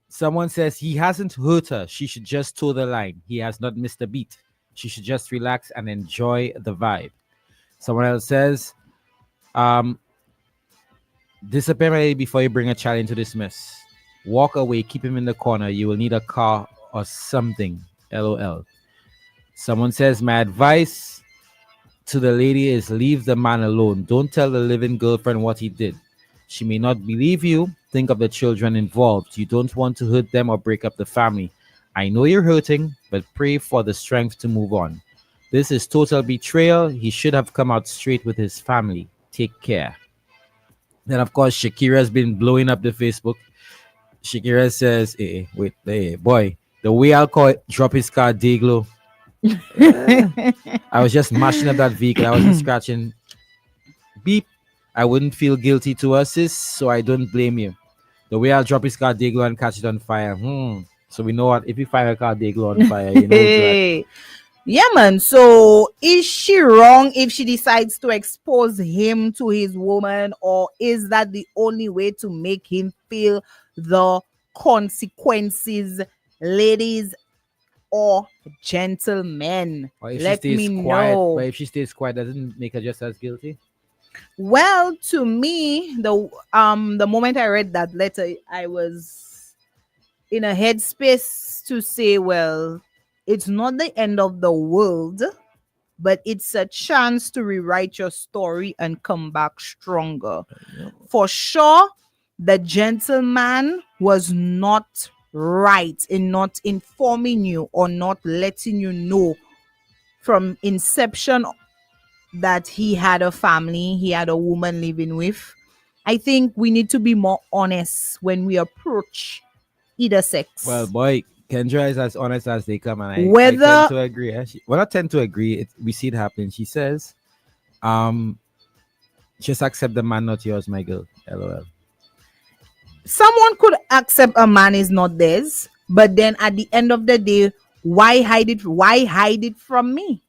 someone says he hasn't hurt her. She should just toe the line. He has not missed a beat. She should just relax and enjoy the vibe. Someone else says, disappear before you bring a child into this mess. Walk away, keep him in the corner. You will need a car or something. LOL. Someone says, my advice to the lady is leave the man alone. Don't tell the living girlfriend what he did. She may not believe you. Think of the children involved. You don't want to hurt them or break up the family. I know you're hurting, but pray for the strength to move on. This is total betrayal. He should have come out straight with his family. Take care. Then, of course, Shakira's been blowing up the Facebook. Shakira says, boy, the way I'll call it, drop his car, Dayglow. I was just mashing up that vehicle. I wasn't scratching. Beep. I wouldn't feel guilty to assist, so I don't blame you. The way I'll drop his car, Dayglow, and catch it on fire. So we know what, if you find a car, Dayglow on fire, you know that. Yeah, man. So is she wrong if she decides to expose him to his woman, or is that the only way to make him feel the consequences, ladies or gentlemen? Or if Let she stays me quiet, know. but if she stays quiet, doesn't make her just as guilty? Well, to me, the moment I read that letter, I was in a headspace to say, well, it's not the end of the world, but it's a chance to rewrite your story and come back stronger. For sure, the gentleman was not right in not informing you or not letting you know from inception that he had a family, he had a woman living with. I think we need to be more honest when we approach either sex. Well, boy, Kendra is as honest as they come, and I Whether- tend to agree. I tend to agree. We see it happen. She says, just accept the man, not yours, my girl. LOL. Someone could accept a man is not theirs, but then at the end of the day, why hide it? Why hide it from me?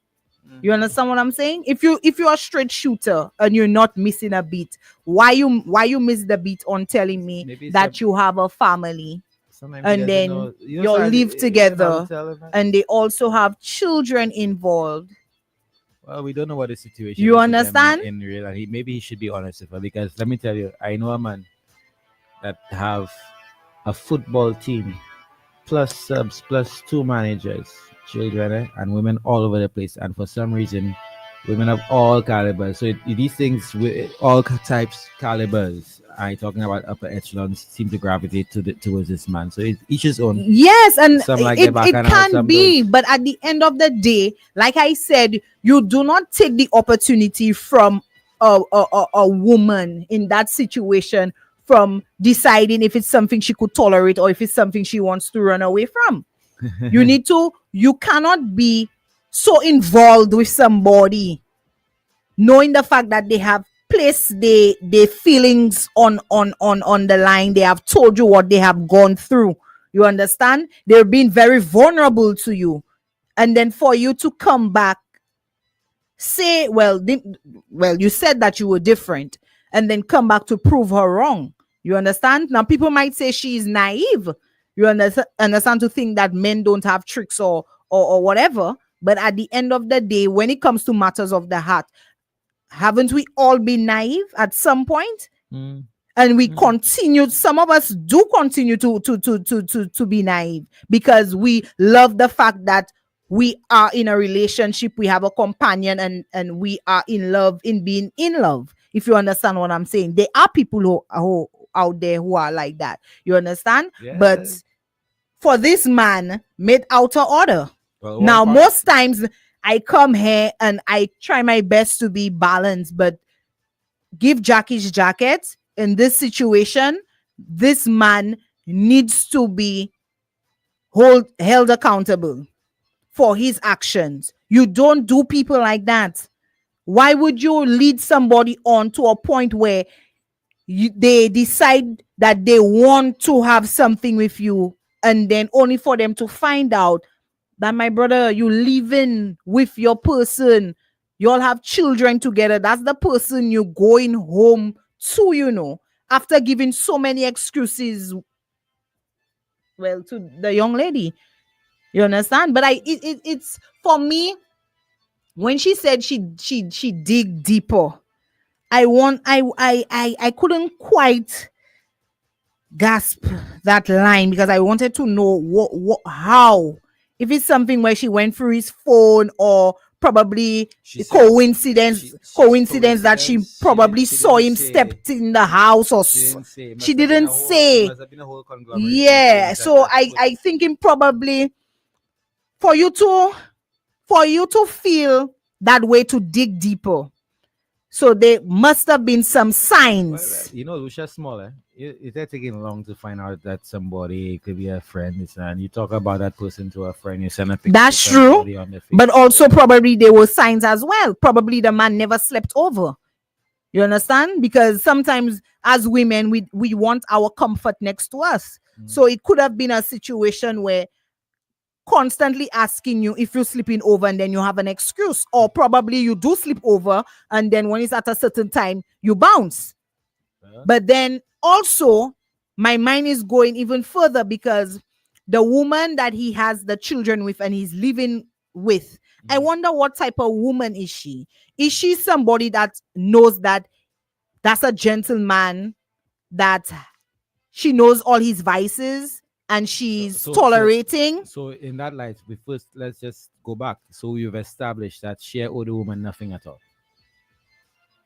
You understand what I'm saying? If you're a straight shooter and you're not missing a beat, why you miss the beat on telling me that you have a family? And then you'll live together, and they also have children involved. Well, we don't know what the situation You is with understand? them in real life. Maybe he should be honest with her, because let me tell you, I know a man that have a football team plus subs plus 2 managers, children and women all over the place, and for some reason women of all calibers. So these things with all types calibers, I talking about upper echelons, seem to gravitate towards this man. So each his own. Yes, and some like it can be, but at the end of the day, like I said, you do not take the opportunity from a woman in that situation from deciding if it's something she could tolerate or if it's something she wants to run away from. You cannot be so involved with somebody knowing the fact that they have placed their feelings on the line. They have told you what they have gone through. You understand? They're being very vulnerable to you. And then for you to come back, say, well, you said that you were different, and then come back to prove her wrong. You understand? Now, people might say she is naive. You understand, to think that men don't have tricks or whatever. But at the end of the day, when it comes to matters of the heart, haven't we all been naive at some point? And we continue. Some of us do continue to be naive because we love the fact that we are in a relationship, we have a companion, and we are in love in being in love. If you understand what I'm saying, there are people who out there who are like that. You understand? Yeah. But for this man, made outer order. Well, now, most times I come here and I try my best to be balanced, but give Jack his jacket. In this situation, this man needs to be held accountable for his actions. You don't do people like that. Why would you lead somebody on to a point where they decide that they want to have something with you, and then only for them to find out that, my brother, you living with your person, you all have children together, that's the person you're going home to, after giving so many excuses, well, to the young lady. You understand? But it's for me, when she said she dig deeper, I couldn't quite grasp that line, because I wanted to know how, if it's something where she went through his phone, or probably coincidence that she probably saw him stepped in the house, or she didn't say. Yeah, so I thinking probably for you to feel that way, to dig deeper, so there must have been some signs. Lucia Smaller, it's taking long to find out that somebody could be a friend, and you talk about that person to a friend, you send a picture. That's true, but also probably there were signs as well. Probably the man never slept over. You understand? Because sometimes as women, we want our comfort next to us. So it could have been a situation where constantly asking you if you're sleeping over, and then you have an excuse, or probably you do sleep over, and then when it's at a certain time you bounce. But then also my mind is going even further, because the woman that he has the children with and he's living with, I wonder what type of woman is she. Is she somebody that knows that that's a gentleman, that she knows all his vices and she's tolerating? So in that light, let's just go back. So you've established that she owed the woman nothing at all.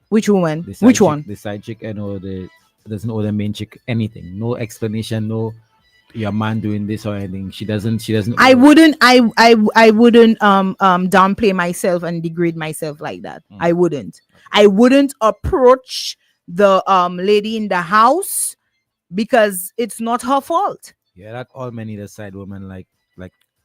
Which woman? Which one? The side chick, doesn't owe the main chick anything. No explanation. No, your man doing this or anything. She doesn't. I wouldn't downplay myself and degrade myself like that. I wouldn't approach the lady in the house, because it's not her fault. Yeah, that all many the side women like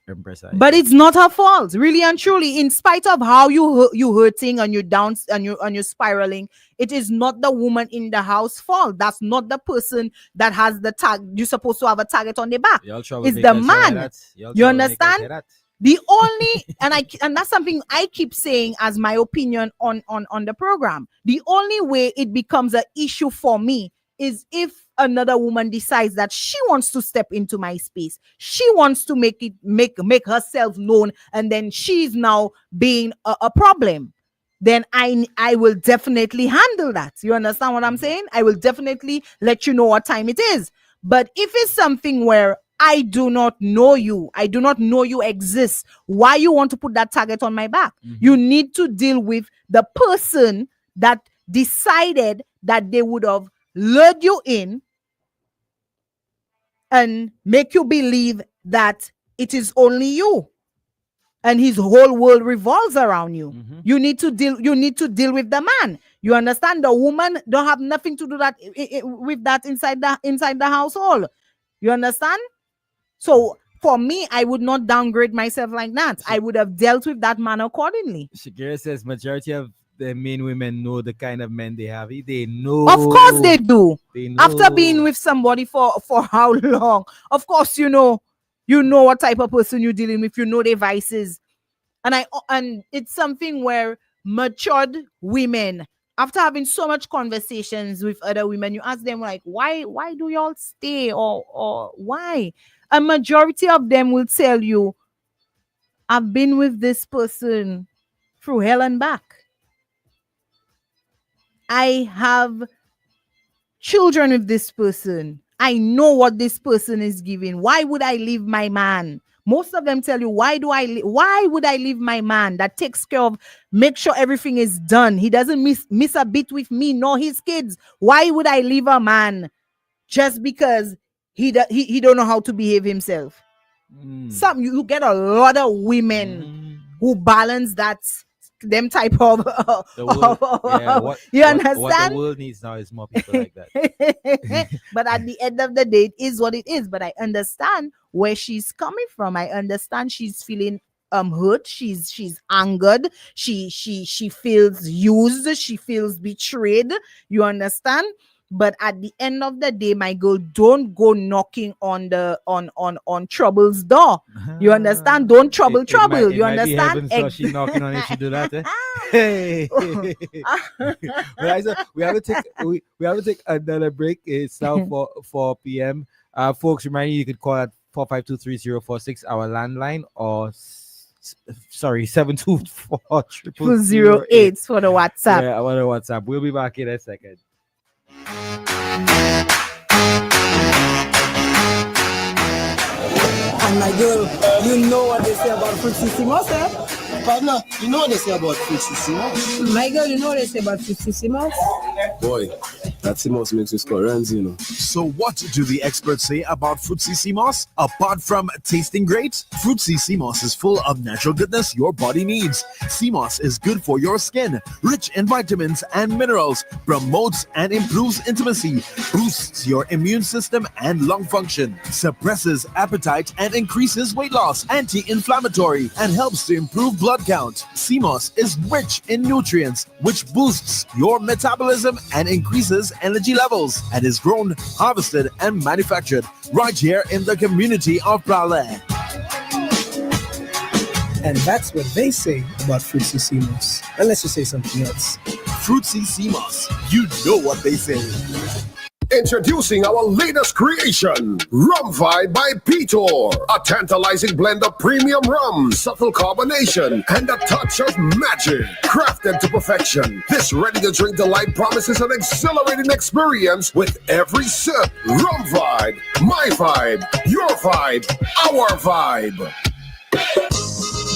Empress. But it's not her fault, really and truly. In spite of how you hurting and you're down and you're spiraling, it is not the woman in the house fault. That's not the person that has the tag. You're supposed to have a target on the back. It's the man. You understand? The only and that's something I keep saying as my opinion on the program. The only way it becomes an issue for me is if another woman decides that she wants to step into my space. She wants to make herself known, and then she's now being a problem. Then I will definitely handle that. You understand what I'm saying? I will definitely let you know what time it is. But if it's something where I do not know you exist, why you want to put that target on my back? You need to deal with the person that decided that they would have lured you in and make you believe that it is only you and his whole world revolves around you. You need to deal with the man. You understand? The woman don't have nothing to do with that inside the household. You understand? So for me, I would not downgrade myself like that. I would have dealt with that man accordingly. Shakira says majority of the main women know the kind of men they have. They know. Of course they do. They know. After being with somebody for how long? Of course you know what type of person you're dealing with. You know their vices. And it's something where matured women, after having so much conversations with other women, you ask them like, why do y'all stay, or why? A majority of them will tell you, I've been with this person through hell and back. I have children with this person. I know what this person is giving. Why would I leave my man? Most of them tell you, why would I leave my man that takes care of, make sure everything is done. He doesn't miss a bit with me, nor his kids. Why would I leave a man just because he don't know how to behave himself? You get a lot of women who balance that. Them type of you understand? What the world needs now is more people like that. But at the end of the day, it is what it is. But I understand where she's coming from. I understand she's feeling hurt, she's angered, she feels used, she feels betrayed, you understand? But at the end of the day, my girl, don't go knocking on the on trouble's door. You understand? Don't trouble. You understand? So she knocking on it, she do that. Hey. Right, so we have to take another break. It's now 4 p.m. Folks, remind you could call at 4523046, our landline, or 724-008 for the WhatsApp. Yeah, for the WhatsApp. We'll be back in a second. And my girl, you know what they say about Fruitsissimos, eh? Partner, you know what they say about Fruitsissimos? My girl, you know what they say about Fruitsissimos? Boy, that Simos makes you score runs, you know. So what do the experts say about Fruitsissimos? Apart from tasting great, Fruitsissimos is full of natural goodness your body needs. Simos is good for your skin, rich in vitamins and minerals, promotes and improves intimacy, boosts your immune system and lung function, suppresses appetite and increases weight loss, anti-inflammatory, and helps to improve blood count. Simos is rich in nutrients, which boosts your metabolism and increases energy levels, and is grown, harvested, and manufactured right here in the community of Prague. And that's what they say about Fruitsissimos. Unless you say something else. Fruitsissimos, you know what they say. Introducing our latest creation, Rum Vibe by Pitor. A tantalizing blend of premium rum, subtle carbonation, and a touch of magic. Crafted to perfection, this ready-to-drink delight promises an exhilarating experience with every sip. Rum Vibe, my vibe, your vibe, our vibe.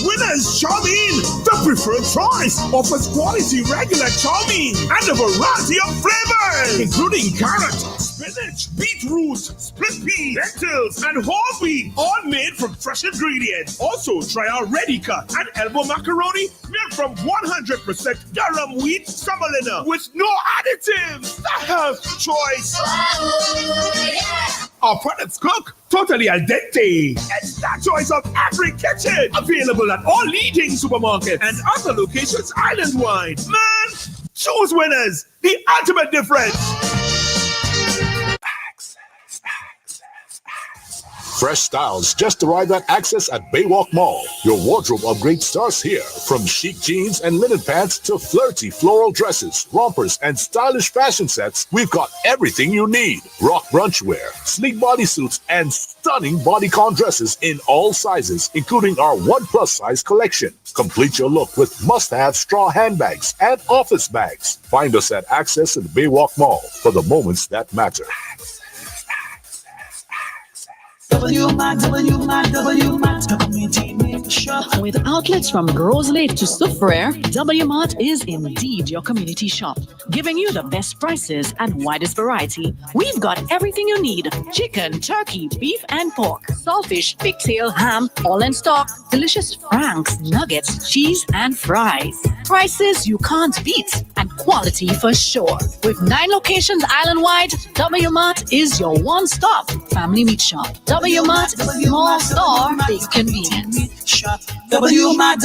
Winners Charmin, the preferred choice, offers quality regular Charmin and a variety of flavors, including carrot, spinach, beetroot, split pea, lentils, and whole wheat, all made from fresh ingredients. Also, try our ready cut and elbow macaroni made from 100% garum wheat semolina with no additives. The health choice. Our products cook totally al dente. It's the choice of every kitchen. Available at all leading supermarkets and other locations island-wide. Man, choose Winners. The ultimate difference. Fresh styles just arrived at Access at Baywalk Mall. Your wardrobe upgrade starts here. From chic jeans and linen pants to flirty floral dresses, rompers, and stylish fashion sets, we've got everything you need. Rock brunch wear, sleek bodysuits, and stunning bodycon dresses in all sizes, including our 1+ size collection. Complete your look with must-have straw handbags and office bags. Find us at Access at Baywalk Mall for the moments that matter. With outlets from Gros Lake to Soufriere, W-Mart is indeed your community shop, giving you the best prices and widest variety. We've got everything you need: chicken, turkey, beef, and pork, saltfish, pigtail, ham, all in stock, delicious franks, nuggets, cheese, and fries. Prices you can't beat, and quality for sure. With 9 locations island-wide, W-Mart is your one-stop family meat shop. W-Mart, small store, big convenience. W-Mart.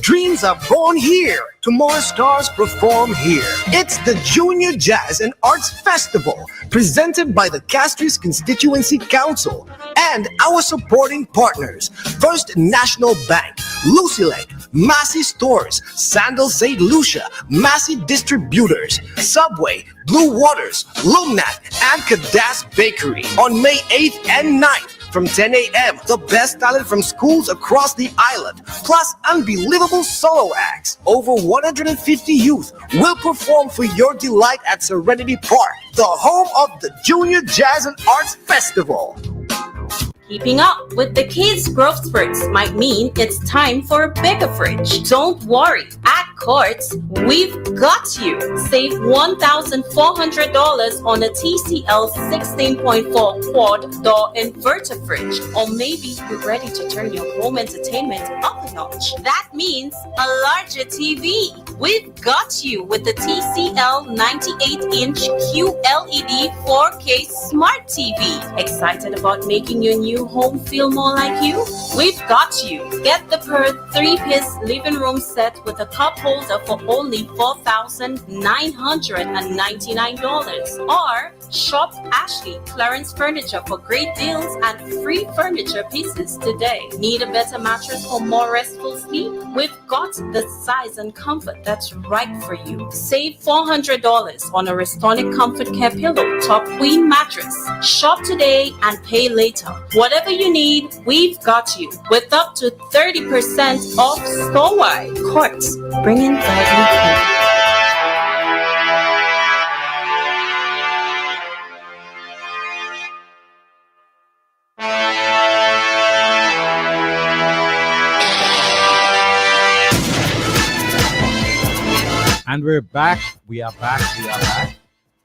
Dreams are born here. Tomorrow's stars perform here. It's the Junior Jazz and Arts Festival, presented by the Castries Constituency Council and our supporting partners: First National Bank, Lucilec, Massey Stores, Sandal St. Lucia, Massey Distributors, Subway, Blue Waters, Lumnat, and Cadas Bakery. On May 8th and 9th, from 10 a.m., the best talent from schools across the island, plus unbelievable solo acts. Over 150 youth will perform for your delight at Serenity Park, the home of the Junior Jazz and Arts Festival. Keeping up with the kids' growth spurts might mean it's time for a bigger fridge. Don't worry, at Courts, we've got you. Save $1,400 on a TCL 16.4 quad door inverter fridge. Or maybe you're ready to turn your home entertainment up a notch. That means a larger TV. We've got you with the TCL 98-inch QLED 4K Smart TV. Excited about making your new home feel more like you? We've got you. Get the Perth 3-piece living room set with a cup holder for only $4,999. Or shop Ashley Clarence Furniture for great deals and free furniture pieces today. Need a better mattress for more restful sleep? We've got the size and comfort that's right for you. Save $400 on a Restonic Comfort Care Pillow Top Queen mattress. Shop today and pay later. Whatever you need, we've got you with up to 30% off store-wide. Courts, bringing family. And we're back. We are back.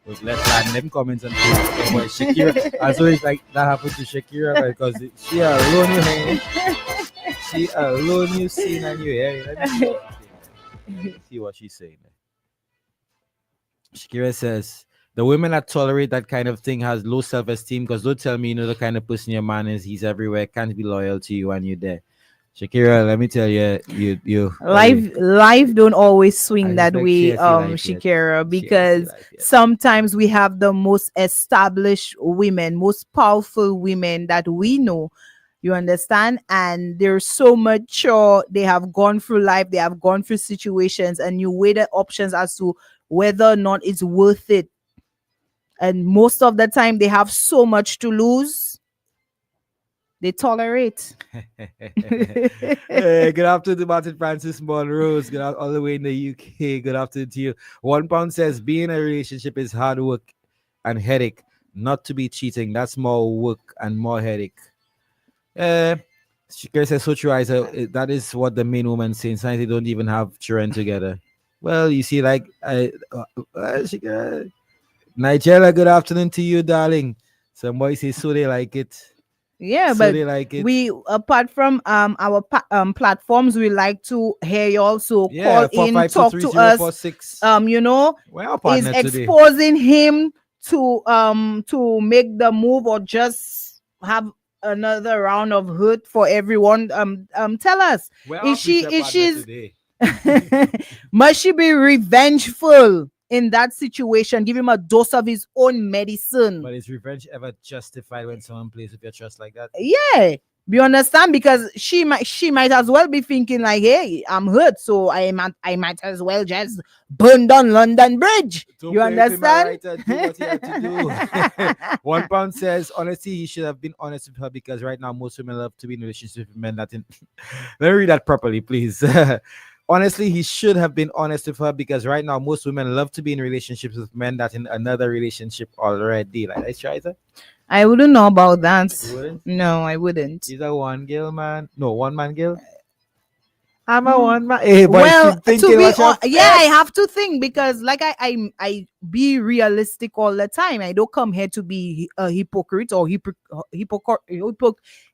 With Lettre and them comments on Facebook. Boy, Shakira. Also, it's like that happened to Shakira because she alone you hang. She alone you seen and you hear. Let me see what she's saying. Shakira says, the women that tolerate that kind of thing has low self-esteem because don't tell me, the kind of person your man is. He's everywhere. Can't be loyal to you and you're there. Shakira, let me tell you, you life don't always swing that way, Shakira, because sometimes we have the most established women, most powerful women that we know. You understand? And they're so mature. They have gone through life. They have gone through situations, and you weigh the options as to whether or not it's worth it. And most of the time, they have so much to lose. They tolerate. Hey, good afternoon to Martin Francis Monrose. Good afternoon all the way in the UK. Good afternoon to you. 1 pound says being in a relationship is hard work and headache. Not to be cheating. That's more work and more headache. Shakira says so true. That is what the main woman saying. Sometimes they don't even have children together. Well, you see, like Shakira. Nigella, good afternoon to you, darling. Somebody says so they like it. Yeah, so but they like it. We apart from our platforms, we like to hear you also call in, talk to us. Is exposing him to make the move or just have another round of hurt for everyone. Tell us, is she must she be revengeful in that situation? Give him a dose of his own medicine. But is revenge ever justified when someone plays with your trust like that? Yeah, you understand? Because she might as well be thinking like, hey, I'm hurt, so I might as well just burn down London Bridge. You understand? Do what he had to do. 1 pound says, honestly, he should have been honest with her because right now most women love to be in relationships with men that. Let me read that properly, please. Honestly, he should have been honest with her because right now most women love to be in relationships with men that in another relationship already. Like, let's try that. I wouldn't know about that. You wouldn't? No, I wouldn't. He's a one man girl. I'm a one man. Hey, but well, I have to think because like I be realistic all the time. I don't come here to be a hypocrite or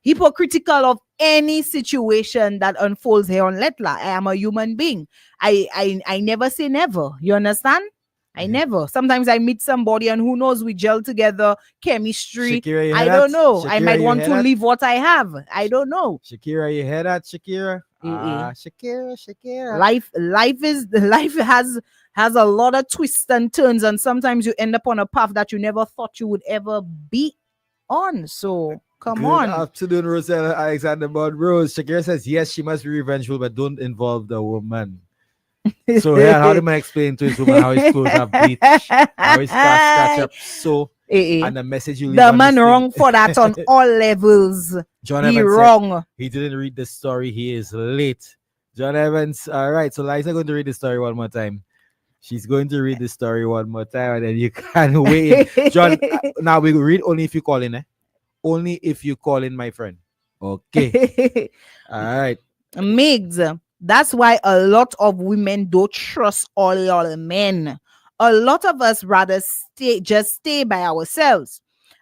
hypocritical of any situation that unfolds here on Lettre. I am a human being. I never say never. You understand? I never. Sometimes I meet somebody and who knows, we gel together, chemistry. Shakira, I don't know. Shakira, I might want to leave what I have. I don't know. Shakira, you hear that, Shakira? Shakira. Life has a lot of twists and turns, and sometimes you end up on a path that you never thought you would ever be on. So come on. Good afternoon, Rosella Alexander Monrose. Shakira says yes, she must be revengeful, but don't involve the woman. So yeah, how do I explain to his woman how his clothes have bleached, how his scratch up so, and the message you leave the man wrong for that on all levels. John Evans wrong. He didn't read the story. He is late. John Evans. All right. So Liza going to read the story one more time. She's going to read the story one more time, and then you can wait. John, now we read only if you call in. Only if you call in, my friend. Okay. All right. Migs. That's why a lot of women don't trust all your men. A lot of us rather stay by ourselves.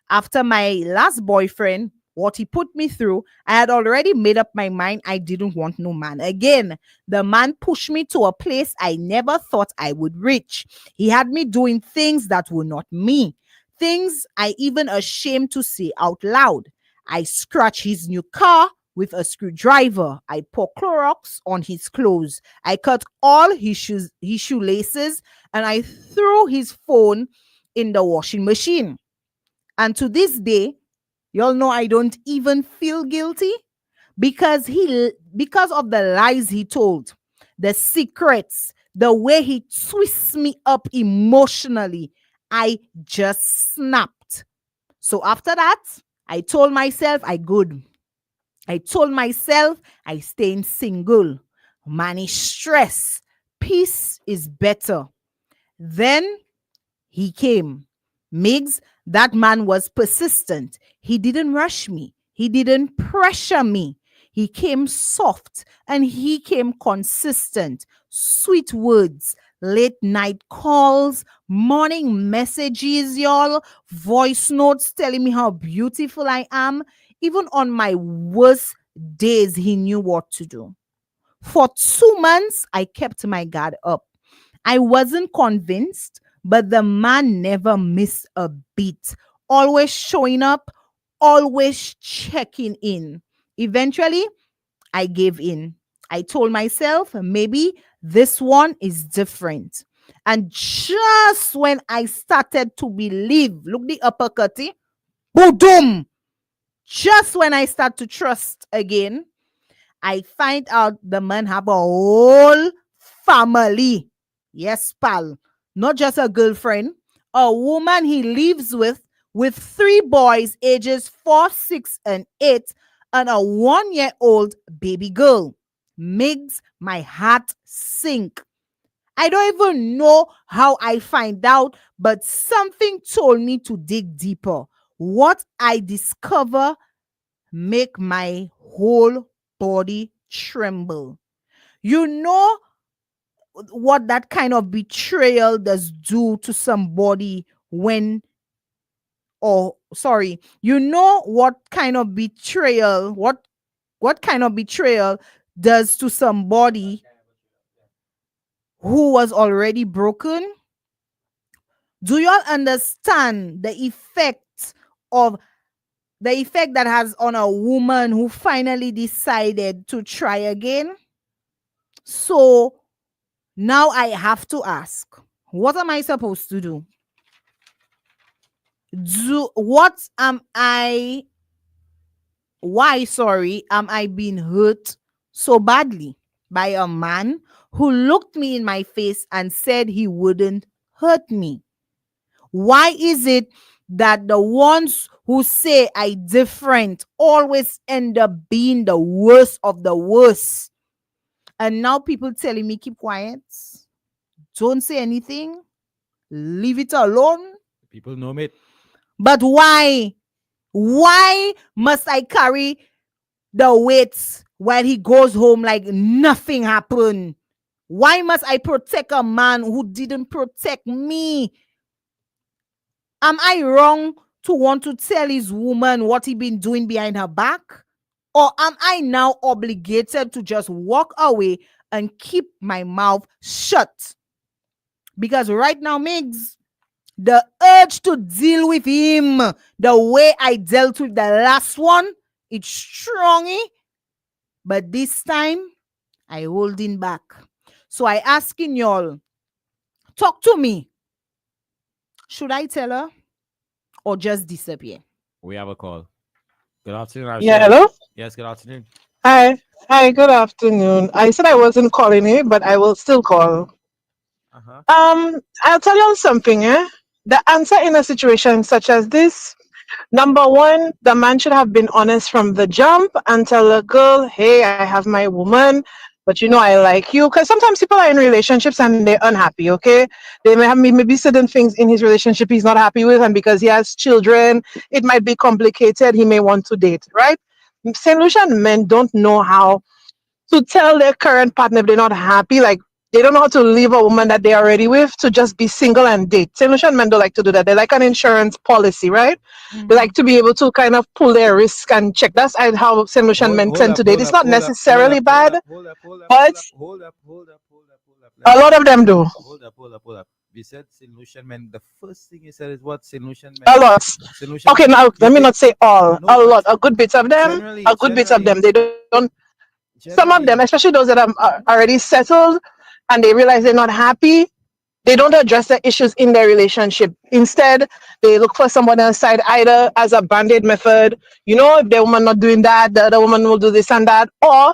After my last boyfriend, what he put me through, I had already made up my mind I didn't want no man again. The man pushed me to a place I never thought I would reach. He had me doing things that were not me, things I even ashamed to say out loud. I scratched his new car with a screwdriver. I poured Clorox on his clothes. I cut all his shoelaces, and I threw his phone in the washing machine. And to this day, y'all know I don't even feel guilty because of the lies he told, the secrets, the way he twists me up emotionally. I just snapped. So after that, I told myself I good. I told myself I staying single. Manage stress. Peace is better. Then he came. Migs, that man was persistent. He didn't rush me. He didn't pressure me. He came soft and he came consistent. Sweet words, late night calls, morning messages, y'all, voice notes telling me how beautiful I am. Even on my worst days, he knew what to do. For 2 months, I kept my guard up. I wasn't convinced, but the man never missed a beat. Always showing up, always checking in. Eventually, I gave in. I told myself maybe this one is different. And just when I started to believe, look the uppercutty, boom, just when I start to trust again, I find out the man have a whole family. Yes, pal. Not just a girlfriend. A woman he lives with 3 boys ages 4, 6, and 8, and a 1-year-old baby girl. Makes my heart sink. I don't even know how I find out, but something told me to dig deeper. What I discover make my whole body tremble. You know what that kind of betrayal does do to somebody you know what kind of betrayal does to somebody who was already broken? Do y'all understand the effect that has on a woman who finally decided to try again? So now I have to ask, what am I supposed to do? Why am I being hurt so badly by a man who looked me in my face and said he wouldn't hurt me? Why is it that the ones who say I different always end up being the worst of the worst? And now people telling me keep quiet, don't say anything, leave it alone. People know it. But why? Why must I carry the weight while he goes home like nothing happened? Why must I protect a man who didn't protect me? Am I wrong to want to tell his woman what he been doing behind her back? Or am I now obligated to just walk away and keep my mouth shut? Because right now, Migs, the urge to deal with him the way I dealt with the last one, it's strongy. But this time, I holding back. So I asking y'all, talk to me. Should I tell her or just disappear? We have a call. Good afternoon. Yeah, hello? Yes, good afternoon. Hi. Hi, good afternoon. I said I wasn't calling it, but I will still call. I'll tell you something, eh? The answer in a situation such as this, number one, the man should have been honest from the jump and tell the girl, hey, I have my woman, but you know I like you. Because sometimes people are in relationships and they're unhappy, okay? They may have maybe certain things in his relationship he's not happy with, and because he has children, it might be complicated. He may want to date, right? St. Lucian men don't know how to tell their current partner if they're not happy, like They don't know how to leave a woman that they're already with to just be single and date. St. Lucian men don't like to do that. They like an insurance policy, right? They like to be able to kind of pull their risk and check. That's how St. Lucian men tend to date. It's not necessarily bad, but a lot of them do. Hold up. We said St. Lucian men. The first thing you said is what? St. Lucian men. A lot. Okay, now let me not say all. A lot. A good bit of them. A good bit of them. They don't. Some of them, especially those that are already settled and they realize they're not happy, they don't address the issues in their relationship. Instead, they look for someone else side, either as a band-aid method. If the woman not doing that, the other woman will do this and that. Or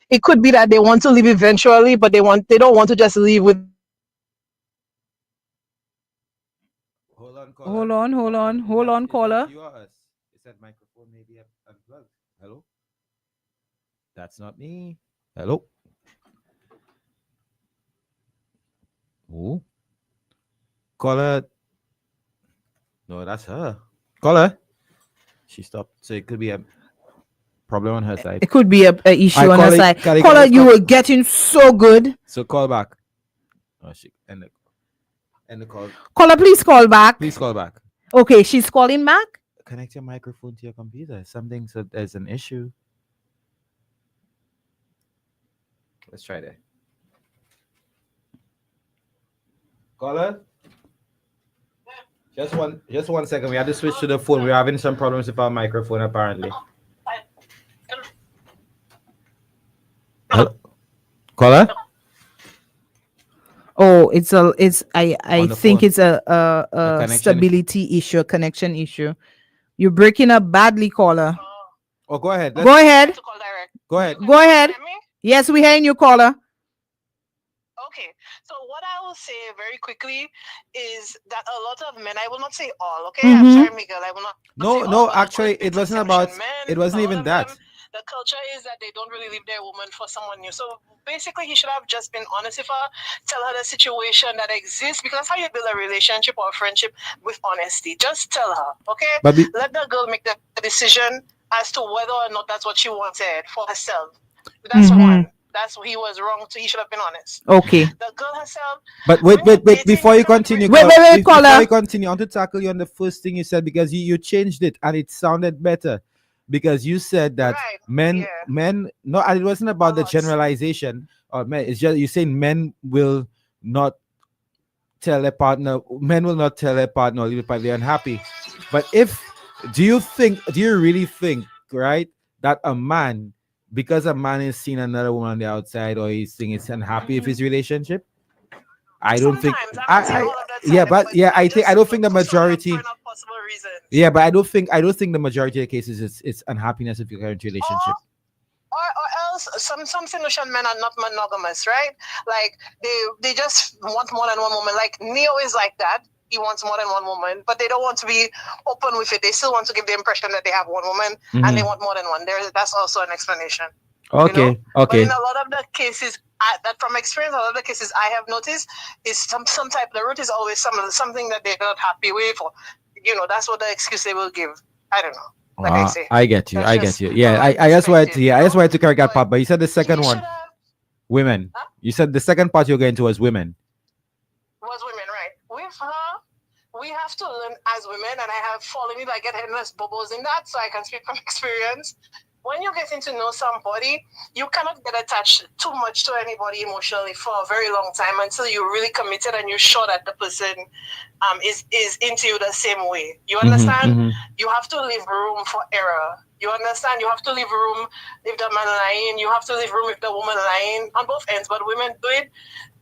it could be that they want to leave eventually, but they don't want to just leave with. Hold on, caller. You are us. Is that microphone maybe unplugged? Hello? That's not me. Hello? Who? Caller. No, that's her. Caller. She stopped. So it could be a problem on her side. It could be a issue on her side. Caller, you were getting so good. So call back. Oh, she end the call. Caller, please call back. Please call back. Okay, she's calling back. Connect your microphone to your computer. Something, so there's an issue. Let's try that. Caller? Just one second. We have to switch to the phone. We're having some problems with our microphone apparently. Hello? Caller? Oh, I think phone. it's a stability issue, a connection issue. You're breaking up badly, caller. Oh, go ahead. Go ahead. Go ahead. Go ahead. Yes, we're hearing you, caller. Okay, so what I will say very quickly is that a lot of men, I will not say all, okay? I'm sorry, Miguel, I will not. No, actually, it wasn't about, it wasn't even that. The culture is that they don't really leave their woman for someone new. So basically, he should have just been honest with her, tell her the situation that exists, because that's how you build a relationship or a friendship, with honesty. Just tell her, okay? Let the girl make the decision as to whether or not that's what she wanted for herself. That's one. That's what he was wrong to. He should have been honest. Okay. The girl herself. But wait. Before you continue, caller. Before you continue, I want to tackle you on the first thing you said, because you changed it and it sounded better. Because you said that men, no, and it wasn't about the generalization or men. It's just you saying men will not tell their partner. Men will not tell their partner if they're unhappy. But do you really think, right, that a man, because a man is seeing another woman on the outside, or he's saying he's unhappy with his relationship? I don't think. I don't think the majority. Yeah, but I don't think the majority of cases it's unhappiness with your current relationship. Or else some St. Lucian men are not monogamous, right? Like they just want more than one woman. Like Neo is like that. He wants more than one woman, but they don't want to be open with it. They still want to give the impression that they have one woman and they want more than one. That's also an explanation. Okay. But in a lot of the cases, that from experience, a lot of the cases I have noticed is some type. The root is always something that they're not happy with, or that's what the excuse they will give. I don't know. Like I say, I get you. Yeah, I just wanted to correct that part. But you said the second one, women. Huh? You said the second part you're going to was women. Was women, right? With her, we have to learn as women, and I have fallen in. I get endless bubbles in that, so I can speak from experience. When you're getting to know somebody, you cannot get attached too much to anybody emotionally for a very long time until you're really committed and you're sure that the person is into you the same way. You understand? You have to leave room for error. You understand? You have to leave room if the man lying. You have to leave room if the woman lying, on both ends. But women do it.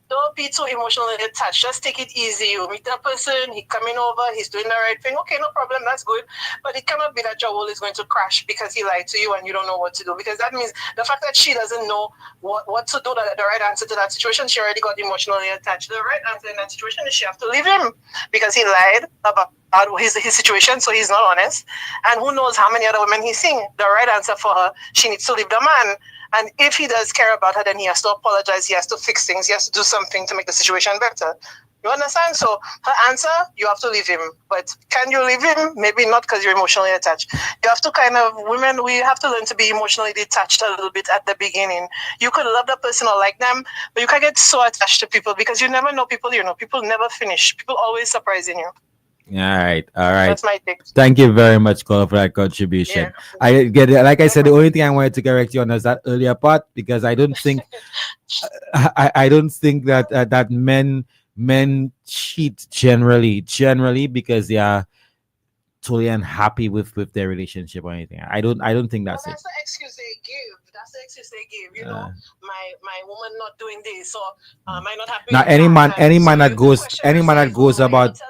Don't be too emotionally attached. Just take it easy. You meet that person, he's coming over, he's doing the right thing. Okay, no problem, that's good. But it cannot be that your world is going to crash because he lied to you and you don't know what to do. Because that means the fact that she doesn't know what to do, the right answer to that situation, she already got emotionally attached. The right answer in that situation is she have to leave him because he lied about his situation, so he's not honest. And who knows how many other women he's seeing. The right answer for her, she needs to leave the man. And if he does care about her, then he has to apologize. He has to fix things. He has to do something to make the situation better. You understand? So her answer, you have to leave him. But can you leave him? Maybe not, because you're emotionally attached. You have to we have to learn to be emotionally detached a little bit at the beginning. You could love the person or like them, but you can't get so attached to people because you never know people, people never finish. People always surprising you. All right. That's my take. Thank you very much, Cole, for that contribution. Yeah. I get it. Like I said, the only thing I wanted to correct you on is that earlier part, because I don't think I don't think that that men cheat generally because they are totally unhappy with their relationship or anything. I don't think that's it. That's the excuse they give. You know, my woman not doing this, so am I not happy? Now any man that goes about.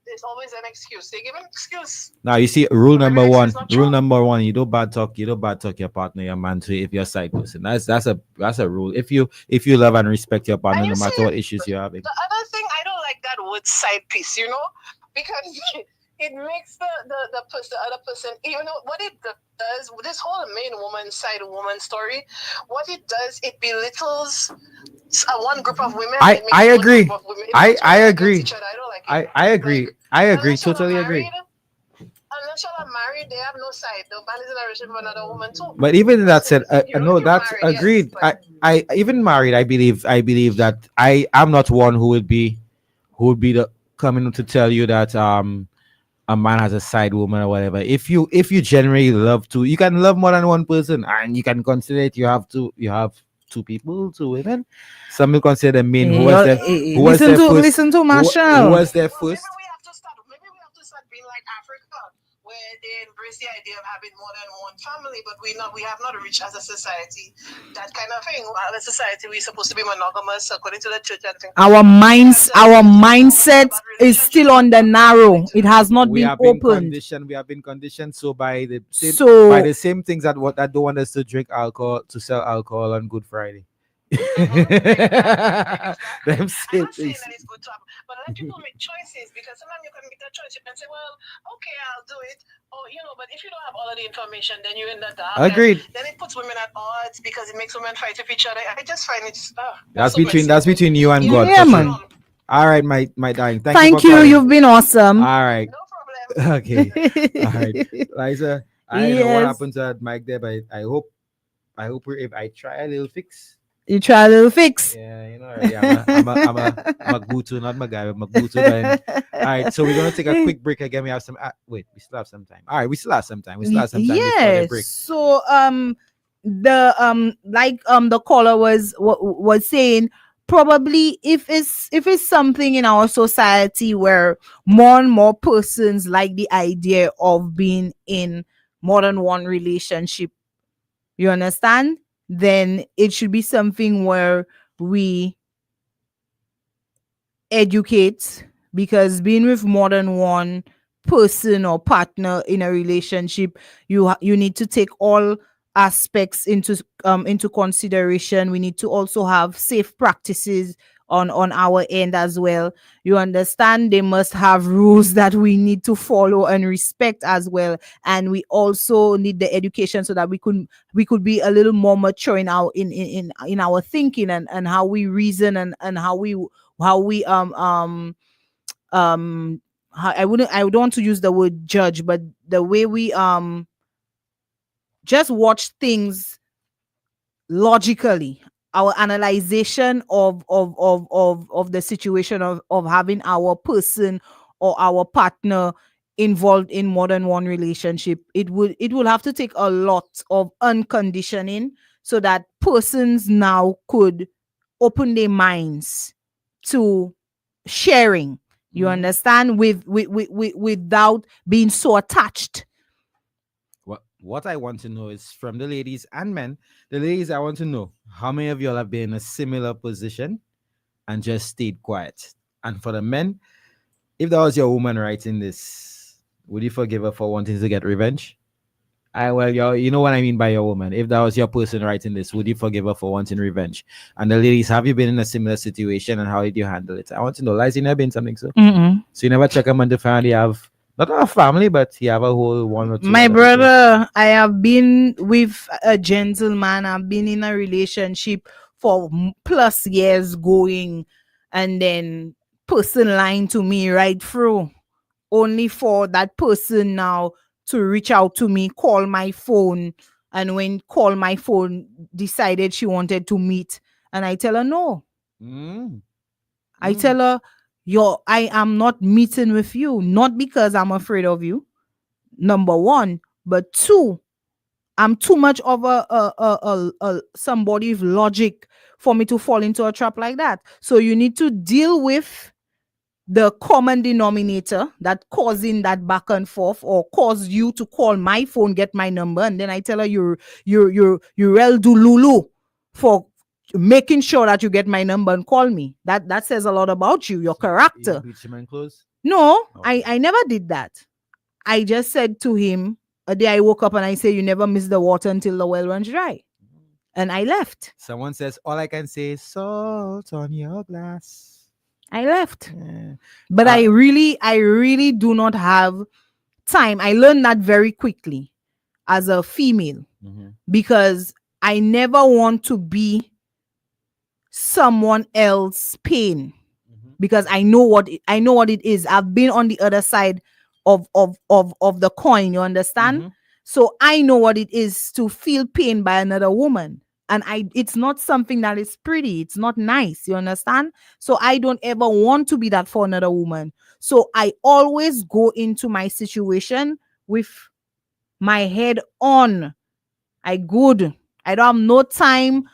There's always an excuse. They give an excuse. Now you see rule number one. You don't bad talk your partner, your man, to if you're a side person. That's a rule. If you love and respect your partner, no matter what issues you're having. The other thing, I don't like that word side piece, because it makes the other person, what it does, this whole main woman side woman story, what it does, it belittles one group of women. I agree. I agree. I agree. I agree. Totally agree. Unless you're married, they have no side. The man is in a relationship with another woman too. But even that said, no, that's married, agreed. Yes, I even married. I believe that I'm not one who would be coming to tell you that a man has a side woman or whatever. If you generally love you can love more than one person, and you can consider it. You have two people, two women. Some will consider the main who listen to Marshall. Who was there first? Maybe we have to start being like Africa, where they embrace the idea of having more than one family, but we have not reached as a society that kind of thing. As a society, we're supposed to be monogamous according to the church and things. Our mindset is still on the narrow. It has not been opened. We have been conditioned so by the same things that don't want us to drink alcohol, to sell alcohol on Good Friday. Them same things. But let people make choices, because sometimes you can make that choice. You can say, well, okay, I'll do it. Or, but if you don't have all of the information, then you're in the dark. Agreed. Then it puts women at odds because it makes women fight with each other. I just find it that's between you and God. Yeah, man. All right, my darling. Thank you. You've been awesome. All right. No problem. Okay. All right. Liza, I don't know what happened to that mic there, but I hope if I try a little fix. You try a little fix. Yeah, already. I'm a go-to, not my guy, I'm a go-to. All right, so we're gonna take a quick break again. We have some. We still have some time. All right, we still have some time. Yes. Break. So the caller was saying, probably if it's something in our society where more and more persons like the idea of being in more than one relationship, you understand? Then it should be something where we educate, because being with more than one person or partner in a relationship, you need to take all aspects into consideration. We need to also have safe practices on our end as well. You understand? They must have rules that we need to follow and respect as well. And we also need the education so that we could be a little more mature in our in our thinking and how we reason and how we I don't want to use the word judge, but the way we just watch things logically. Our analyzation of the situation of having our person or our partner involved in more than one relationship, it will have to take a lot of unconditioning so that persons now could open their minds to sharing. You understand, without being so attached. What I want to know is from the ladies and men. The ladies, I want to know how many of y'all have been in a similar position and just stayed quiet. And for the men, if that was your woman writing this, would you forgive her for wanting to get revenge? You know what I mean by your woman. If that was your person writing this, would you forgive her for wanting revenge? And the ladies, have you been in a similar situation and how did you handle it? I want to know. Liza, you never been something so? Mm-mm. So you never check them on the family have. Not a family, but you have a whole one or two. My brother, I have been with a gentleman. I've been in a relationship for plus years going. and then person lying to me right through, only for that person now to reach out to me, call my phone, and when call my phone, decided she wanted to meet, and I tell her no. I tell her, I am not meeting with you, not because I'm afraid of you, number one, but two, I'm too much of a somebody's logic for me to fall into a trap like that. So you need to deal with the common denominator that causing that back and forth, or cause you to call my phone, get my number, and then I tell her you're real do lulu for making sure that you get my number and call me. That says a lot about you, your character. No, I never did that. I just said to him a day I woke up and I say, you never miss the water until the well runs dry. And I left. Someone says, all I can say is salt on your glass. I left. But I really do not have time. I learned that very quickly as a female, because I never want to be someone else's pain, because I know what it is. I've been on the other side of the coin, you understand? So I know what it is to feel pain by another woman. And it's not something that is pretty. It's not nice. You understand? So I don't ever want to be that for another woman. So I always go into my situation with my head on. I don't have no time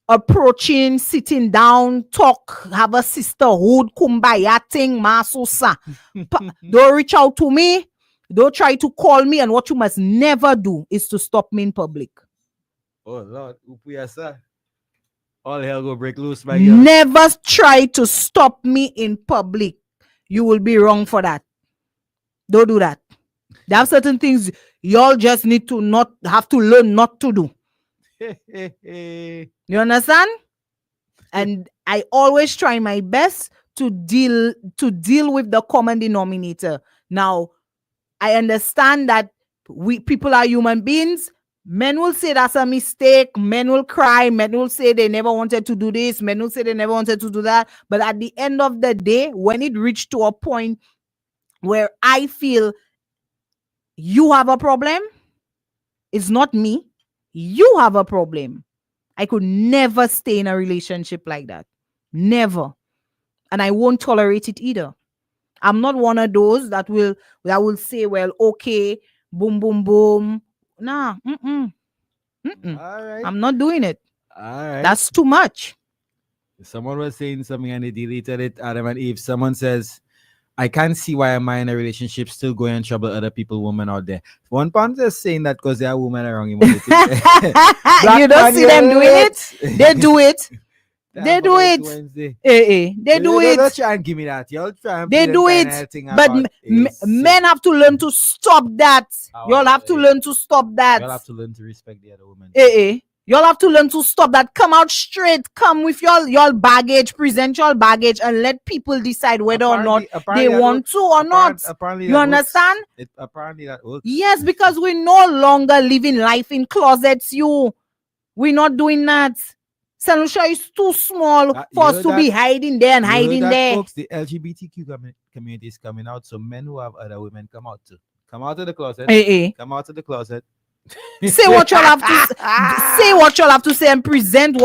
approaching, sitting down, talk, have a sisterhood, kumbaya thing, masusa. Don't reach out to me. Don't try to call me. And what you must never do is to stop me in public. Oh Lord, all hell go break loose, my girl. Never try to stop me in public. You will be wrong for that. Don't do that. There are certain things y'all just need to not have to learn not to do. You understand? And I always try my best to deal with the common denominator. Now, I understand that people are human beings. Men will say that's a mistake. Men will cry. Men will say they never wanted to do this. Men will say they never wanted to do that. But at the end of the day, when it reached to a point where I feel you have a problem, it's not me. You have a problem. I could never stay in a relationship like that. Never. And I won't tolerate it either. I'm not one of those that will say, well, okay, boom, boom, boom. Nah, All right. I'm not doing it. All right. That's too much. Someone was saying something and they deleted it, Adam and Eve. Someone says, I can't see why am I in a relationship still going and trouble other people, women out there. One pound is saying that because there are women around him. You don't see them doing it? They do it. They do it. They do it. Don't try and give me that. Y'all try and they do it. But men have to learn to stop that. Y'all have to learn to stop that. Y'all have to learn to respect the other woman. Y'all have to learn to stop that. Come out straight. Come with your baggage. Present your baggage and let people decide whether or not they want to or not. You understand? Apparently that works. Yes, because we're no longer living life in closets. We're not doing that. St. Lucia is too small for us to be hiding there and hiding there. Folks, the LGBTQ community is coming out, so men who have other women come out too. Come out of the closet. Come out of the closet. Say what y'all have to say. What y'all have to say and present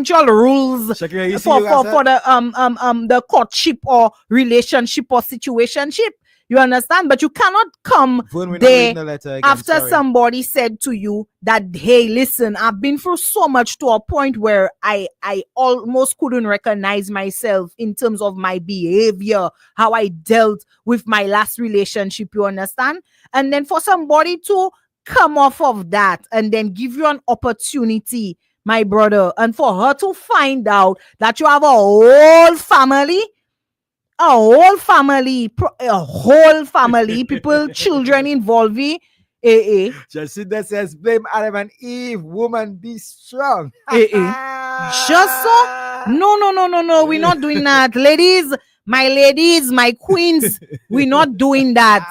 your rules Shakira, for the courtship or relationship or situationship. You understand? But you cannot come there after somebody said to you that, hey, listen, I've been through so much to a point where I almost couldn't recognize myself in terms of my behavior, how I dealt with my last relationship. You understand? And then for somebody to come off of that and then give you an opportunity, my brother, and for her to find out that you have a whole family, people, children involved. Jacinda says, blame Adam and Eve. Woman, be strong. Just so? No. We're not doing that. Ladies, my queens, we're not doing that.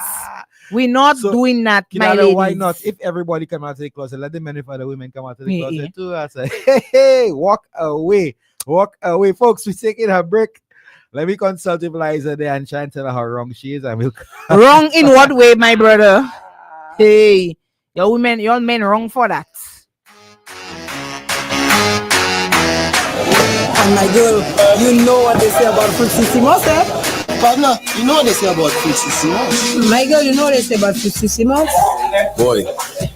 We're not doing that, my ladies. Why not? If everybody come out to the closet, let the men and the women come out to the closet too. I say, hey, walk away. Walk away. Folks, we're taking a break. Let me consult with Liza there and try and tell her how wrong she is. And we'll wrong in what way, my brother? Hey, your men wrong for that. And my girl, you know what they say about Fruitsissimos, eh? Partner, you know what they say about Fruitsissimos? My girl, you know what they say about Fruitsissimos? Boy,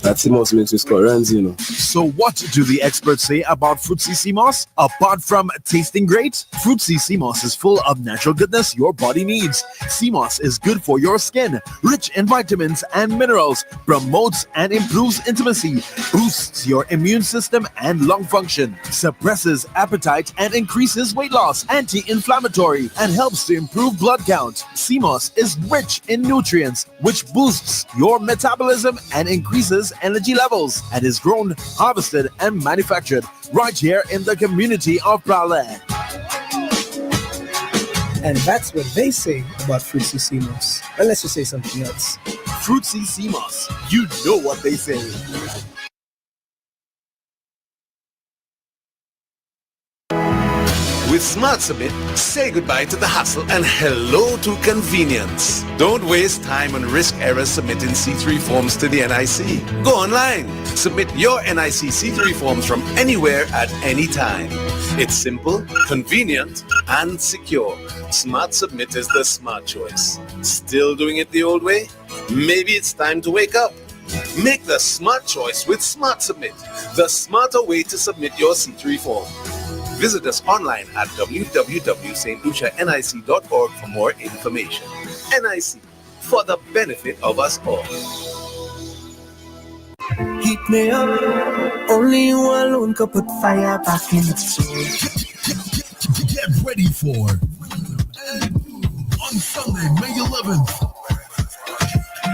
that Simos makes you score runs, you know. So what do the experts say about Fruitsissimos? Apart from tasting great, Fruitsissimos is full of natural goodness your body needs. Simos is good for your skin, rich in vitamins and minerals, promotes and improves intimacy, boosts your immune system and lung function, suppresses appetite and increases weight loss, anti-inflammatory, and helps to improve blood count. Simos is rich in nutrients, which boosts your metabolism and increases energy levels, and is grown, harvested, and manufactured right here in the community of Prague. And that's what they say about Fruitsissimos. Unless you say something else. Fruitsissimos, you know what they say. With Smart Submit, say goodbye to the hassle and hello to convenience. Don't waste time on risk errors submitting C3 forms to the NIC. Go online. Submit your NIC C3 forms from anywhere at any time. It's simple, convenient, and secure. Smart Submit is the smart choice. Still doing it the old way? Maybe it's time to wake up. Make the smart choice with Smart Submit, the smarter way to submit your C3 form. Visit us online at www.stlucianic.org for more information. NIC, for the benefit of us all. Heat me up, only you alone could put fire back in the soul. Get ready for on Sunday, May 11th.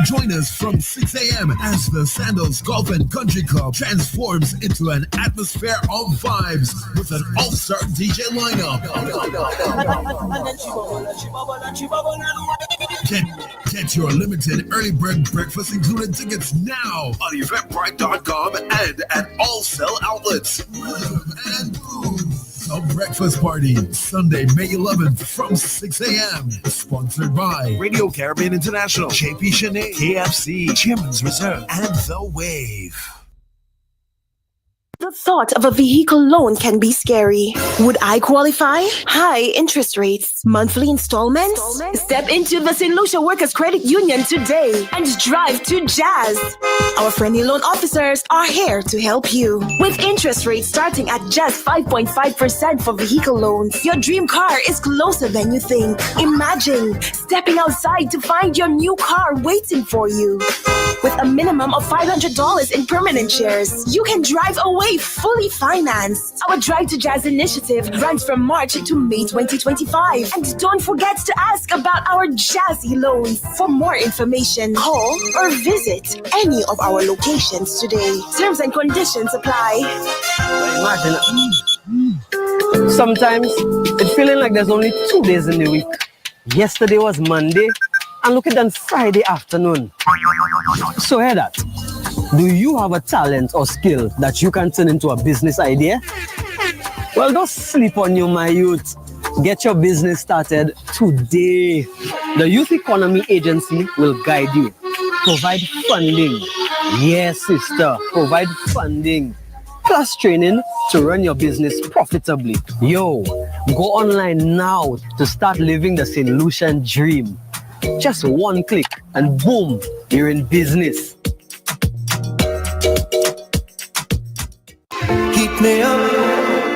Join us from 6 a.m. as the Sandals Golf and Country Club transforms into an atmosphere of vibes with an all-star DJ lineup. Get your limited early bird breakfast included tickets now on Eventbrite.com and at all sell outlets. Rhythm and Boom. The Breakfast Party, Sunday, May 11th from 6 a.m. Sponsored by Radio Caribbean International, JP Chenet, KFC, Chairman's Reserve, and The Wave. The thought of a vehicle loan can be scary. Would I qualify? High interest rates, monthly installments? Step into the St. Lucia Workers Credit Union today and drive to Jazz. Our friendly loan officers are here to help you. With interest rates starting at just 5.5% for vehicle loans, your dream car is closer than you think. Imagine stepping outside to find your new car waiting for you. With a minimum of $500 in permanent shares, you can drive away fully financed. Our Drive to Jazz initiative runs from March to May 2025. And don't forget to ask about our Jazzy loans. For more information, call or visit any of our locations today. Terms and conditions apply. Imagine, sometimes it's feeling like there's only 2 days in the week. Yesterday was Monday, and look at that Friday afternoon. So hear that. Do you have a talent or skill that you can turn into a business idea? Well, don't sleep on you, my youth. Get your business started today. The Youth Economy Agency will guide you. Provide funding. Yes, sister, provide funding. Plus training to run your business profitably. Yo, go online now to start living the St. Lucian dream. Just one click and boom, you're in business. Heat me up,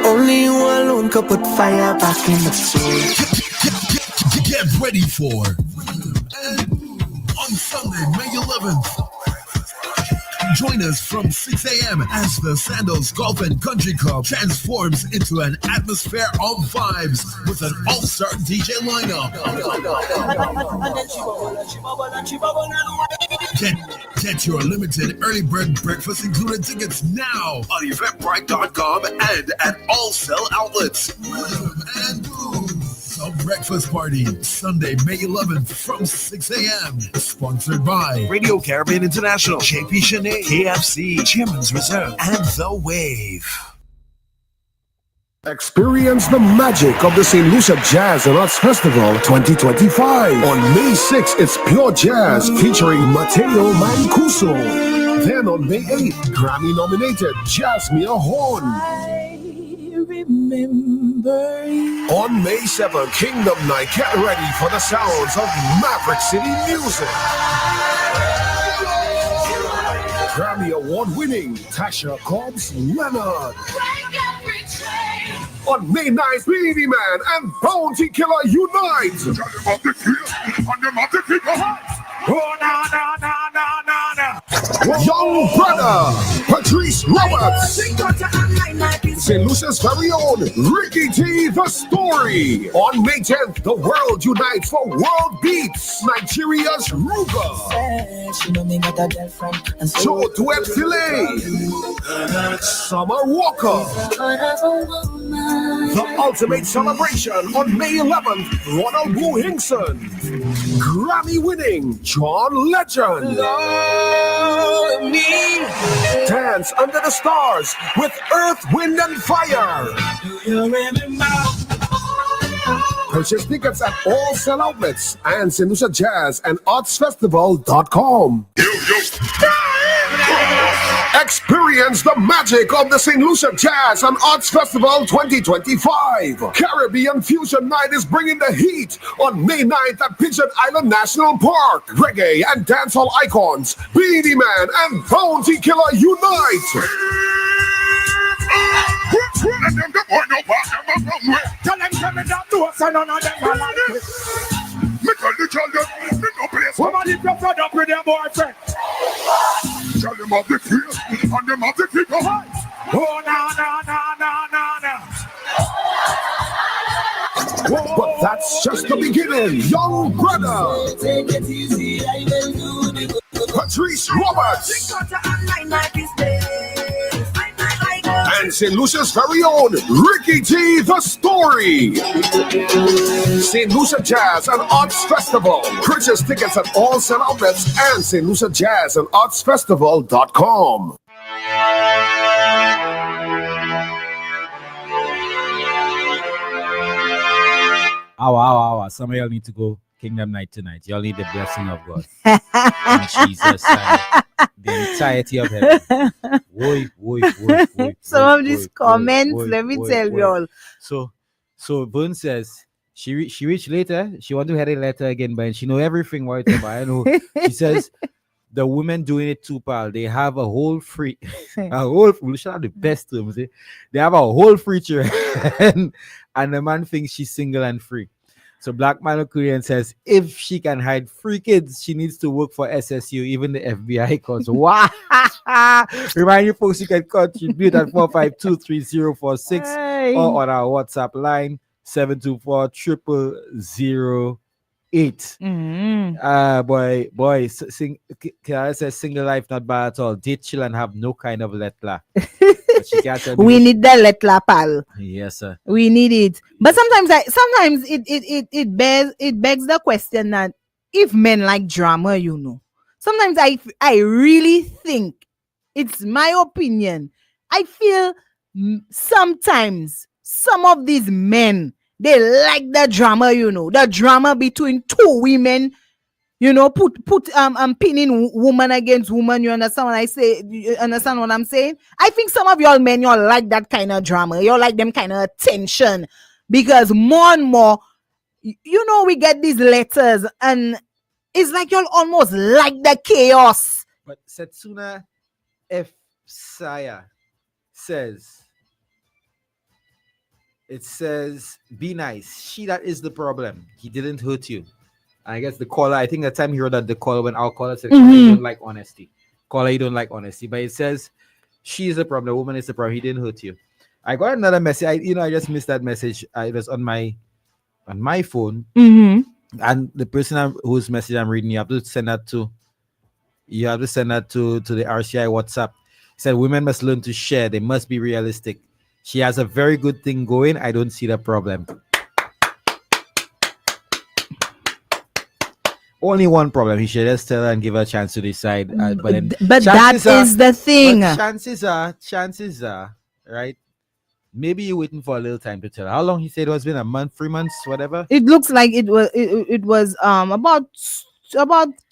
only you alone could put fire back in the soul. Get ready for on Sunday, May 11th. Join us from 6 a.m. as the Sandals Golf and Country Club transforms into an atmosphere of vibes with an all-star DJ lineup. Get your limited early bird breakfast included tickets now on Eventbrite.com and at all sell outlets. Rhythm and Boom. The Breakfast Party, Sunday, May 11th from 6 a.m. Sponsored by Radio Caribbean International, JP Chenet, KFC, Chairman's Reserve, and The Wave. Experience the magic of the St. Lucia Jazz and Arts Festival 2025. On May 6th, it's Pure Jazz featuring Mateo Mancuso. Then on May 8th, Grammy-nominated Jasmine Horn. On May 7th, Kingdom Night. Get ready for the sounds of Maverick City music. Grammy Award-winning Tasha Cobbs Leonard. On May 9th, Beanie Man and Bounty Killer unite. Young brother, Patrice Roberts. St. Lucia's very own Ricky T, The Story. On May 10th, the world unites for World Beats. Nigeria's Ruga. Joe Duet Filet. Summer Walker. The ultimate celebration on May 11th, Ronald Wu Hinkson. Grammy-winning John Legend. Love me. Dance under the stars with Earth, Wind, and Fire. Do you remember? Purchase tickets at all sell outlets and St. Lucia Jazz and Arts Festival.com. Experience the magic of the St. Lucia Jazz and Arts Festival 2025. Caribbean Fusion Night is bringing the heat on May 9th at Pigeon Island National Park. Reggae and dancehall icons, Beanie Man and Bounty Killer unite. Woman, if you're fed up with your boyfriend, tell them of the fear and them of the kick of hearts. Oh, no. But that's just the beginning. Young brother, Patrice Roberts, and St. Lucia's very own Ricky T, The Story. St. Lucia Jazz and Arts Festival. Purchase tickets at all sell outlets and St. Lucia Jazz and Arts Festival.com. Hour. Some of y'all need to go Kingdom Night tonight. Y'all need the blessing of God. In Jesus' name. The entirety of heaven. Some of these comments, let me tell y'all. So Boone says she reached later. She want to hear a letter again, but she know everything what it's about. I know. She says the women doing it too, pal. They have a whole free, we should have the best terms. They have a whole free children, and the man thinks she's single and free. So Black Manocurian says if she can hide free kids, she needs to work for SSU, even the FBI calls. Wow! Remind you folks you can contribute at 452-3046 or on our WhatsApp line 724-0008. Boy, Kiara says single life not bad at all. Date chill and have no kind of letla. We need the letla, pal. Yes, sir. We need it. But sometimes it begs the question that if men like drama, sometimes I really think, it's my opinion, I feel sometimes some of these men, they like the drama, the drama between two women, pinning woman against woman. You understand what I say? You understand what I'm saying? I think some of y'all men, y'all like that kind of drama. Y'all like them kind of attention, because more and more, we get these letters and it's like y'all almost like the chaos. But Setsuna F. Saya says, it says, be nice. That is the problem. He didn't hurt you. I guess the caller, I think the time he wrote that the caller, when our caller said, you don't like honesty. Caller, you don't like honesty. But it says, she is the problem. The woman is the problem. He didn't hurt you. I got another message. I just missed that message. It was on my phone. And the person whose message I'm reading, you have to send that to the RCI WhatsApp. He said, women must learn to share. They must be realistic. She has a very good thing going. I don't see the problem. Only one problem. He should just tell her and give her a chance to decide. But then, but that is the thing. Chances are, right? Maybe you're waiting for a little time to tell her. How long he said it was been? A month, 3 months, whatever. It looks like it was about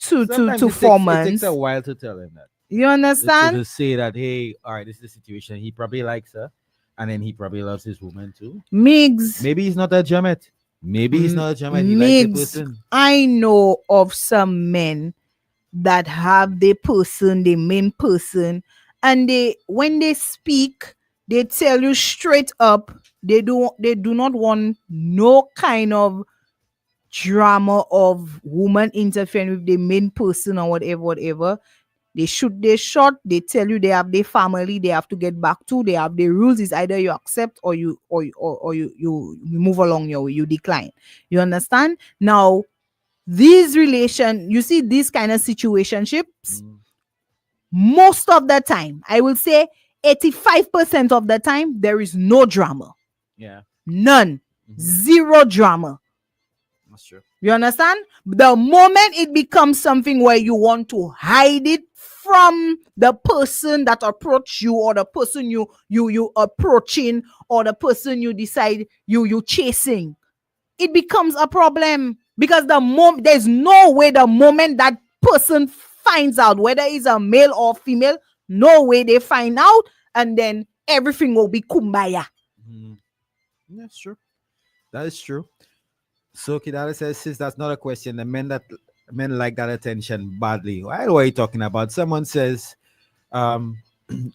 2 to 4 months. It takes a while to tell him that. You understand? To say that, hey, all right, this is the situation. He probably likes her, and then he probably loves his woman too. Migs. Maybe he's not a jammet. Maybe he's not a jammet. He likes the person. I know of some men that have the main person, and when they speak, they tell you straight up they do not want no kind of drama of woman interfering with the main person or whatever. They shoot their shot. They tell you they have their family. They have to get back to. They have the rules. Is either you accept or you move along your way. You decline. You understand? Now, these you see these kind of situationships. Most of the time, I will say 85% of the time, there is no drama. Yeah. None. Zero drama. That's true. You understand? The moment it becomes something where you want to hide it from the person that approach you, or the person you approaching, or the person you decide you chasing, it becomes a problem. Because there's no way the moment that person finds out, whether it's a male or female, no way they find out, and then everything will be kumbaya. That's true. That is true. So Kidara says, sis, that's not a question. The men like that attention badly. What are you talking about? Someone says, what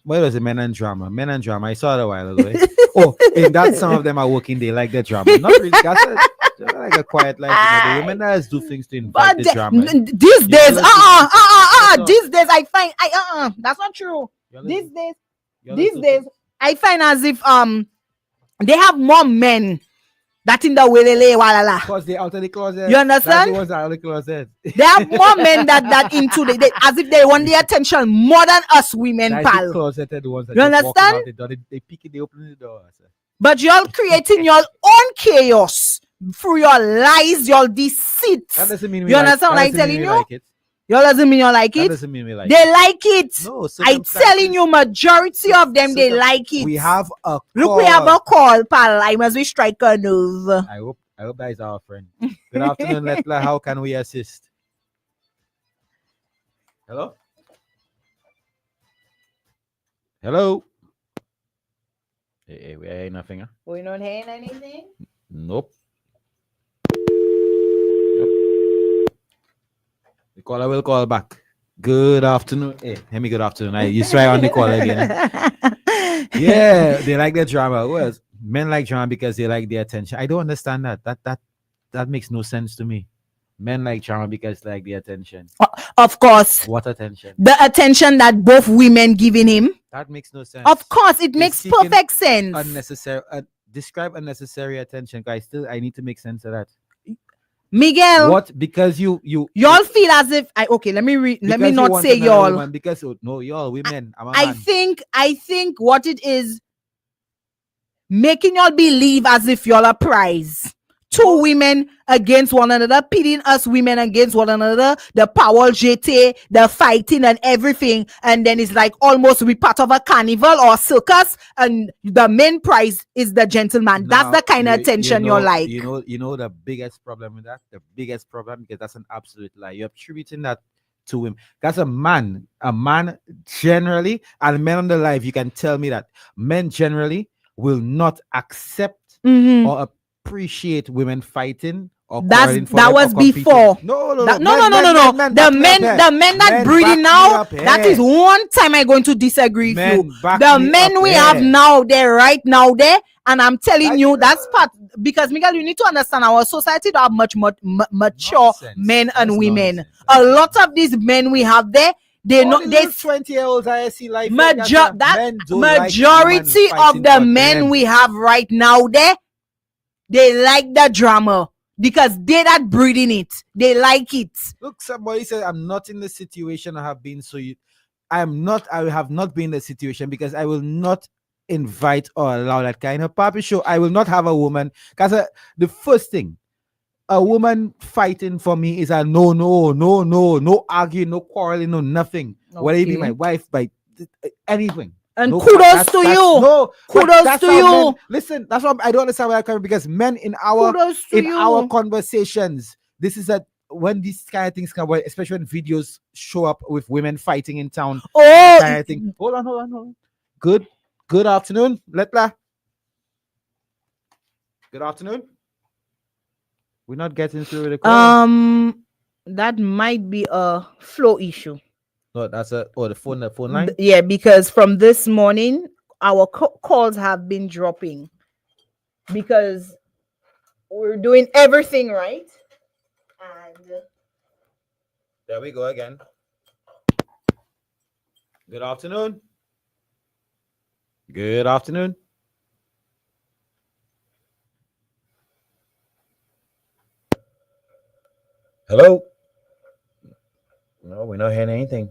was it? Men and drama. I saw it a while ago. Oh, in that some of them are working. They like the drama. Not really. That's like a quiet life. The women that do things to invite the drama. These days, these days I find that's not true. These days I find as if they have more men that in the way walala. Because they out of the closet. You understand? The ones out of the closet. They have more men that into as if they want the attention more than us women, pal. The closeted ones that you understand? They peek it, they open the door. But y'all creating your own chaos through your lies, your deceit. That doesn't mean you understand what I'm telling you? Like it. Y'all doesn't mean you like it. That doesn't mean we like they like it. No, I'm telling you, majority of them they like it. We have a call. Look, we have a call, pal. I must be strike a nerve. I hope that is our friend. Good afternoon, Lettre. How can we assist? Hello? Hello? Hey, we are hearing nothing, huh? We not hearing anything? Nope. The caller will call back. Good afternoon. Hey, hear me. Good afternoon. You try on the call again. Yeah, they like the drama. Well, men like drama because they like the attention. I don't understand that. That makes no sense to me. Men like drama because they like the attention. Of course. What attention? The attention that both women giving him. That makes no sense. Of course, it makes perfect sense. Unnecessary. Describe unnecessary attention. I need to make sense of that. Miguel, what? Because y'all feel as if let me not say y'all woman, because y'all women. I think what it is making y'all believe as if y'all a prize. Two women against one another, pitting us women against one another, the power JT, the fighting and everything, and then it's like almost we part of a carnival or circus, and the main prize is the gentleman. That's the kind of attention you're like. You know the biggest problem with that? The biggest problem, because that's an absolute lie. You're attributing that to him. That's a man generally, and men on the live, you can tell me that men generally will not accept or appreciate women fighting or that was before. No. The men that breeding now, that is one time I'm going to disagree with you. The men we have now, they're right now there, and I'm telling you that's part, because Miguel, you need to understand our society don't have much mature men and women. A lot of these men we have there, they 20-year-olds I see life. Majority of the men we have right now there, they like the drama because they're not breeding it. They like it. Look, somebody said, I'm not in the situation I have been. I have not been in the situation because I will not invite or allow that kind of puppy show. I will not have a woman. Because the first thing, a woman fighting for me is a no arguing, no quarreling, no nothing. Whether it be my wife, by anything. And kudos to you. No, kudos to you. Men, listen, that's what I don't understand where I'm coming, because men in our our conversations, this is when these kind of things come, especially when videos show up with women fighting in town. Kind of thing. Hold on. Good afternoon, Lettre. Good afternoon. We're not getting through the call. That might be a flow issue. No, that's the phone line. Yeah, because from this morning, our calls have been dropping because we're doing everything right. And there we go again. Good afternoon. Good afternoon. Hello. No, we're not hearing anything.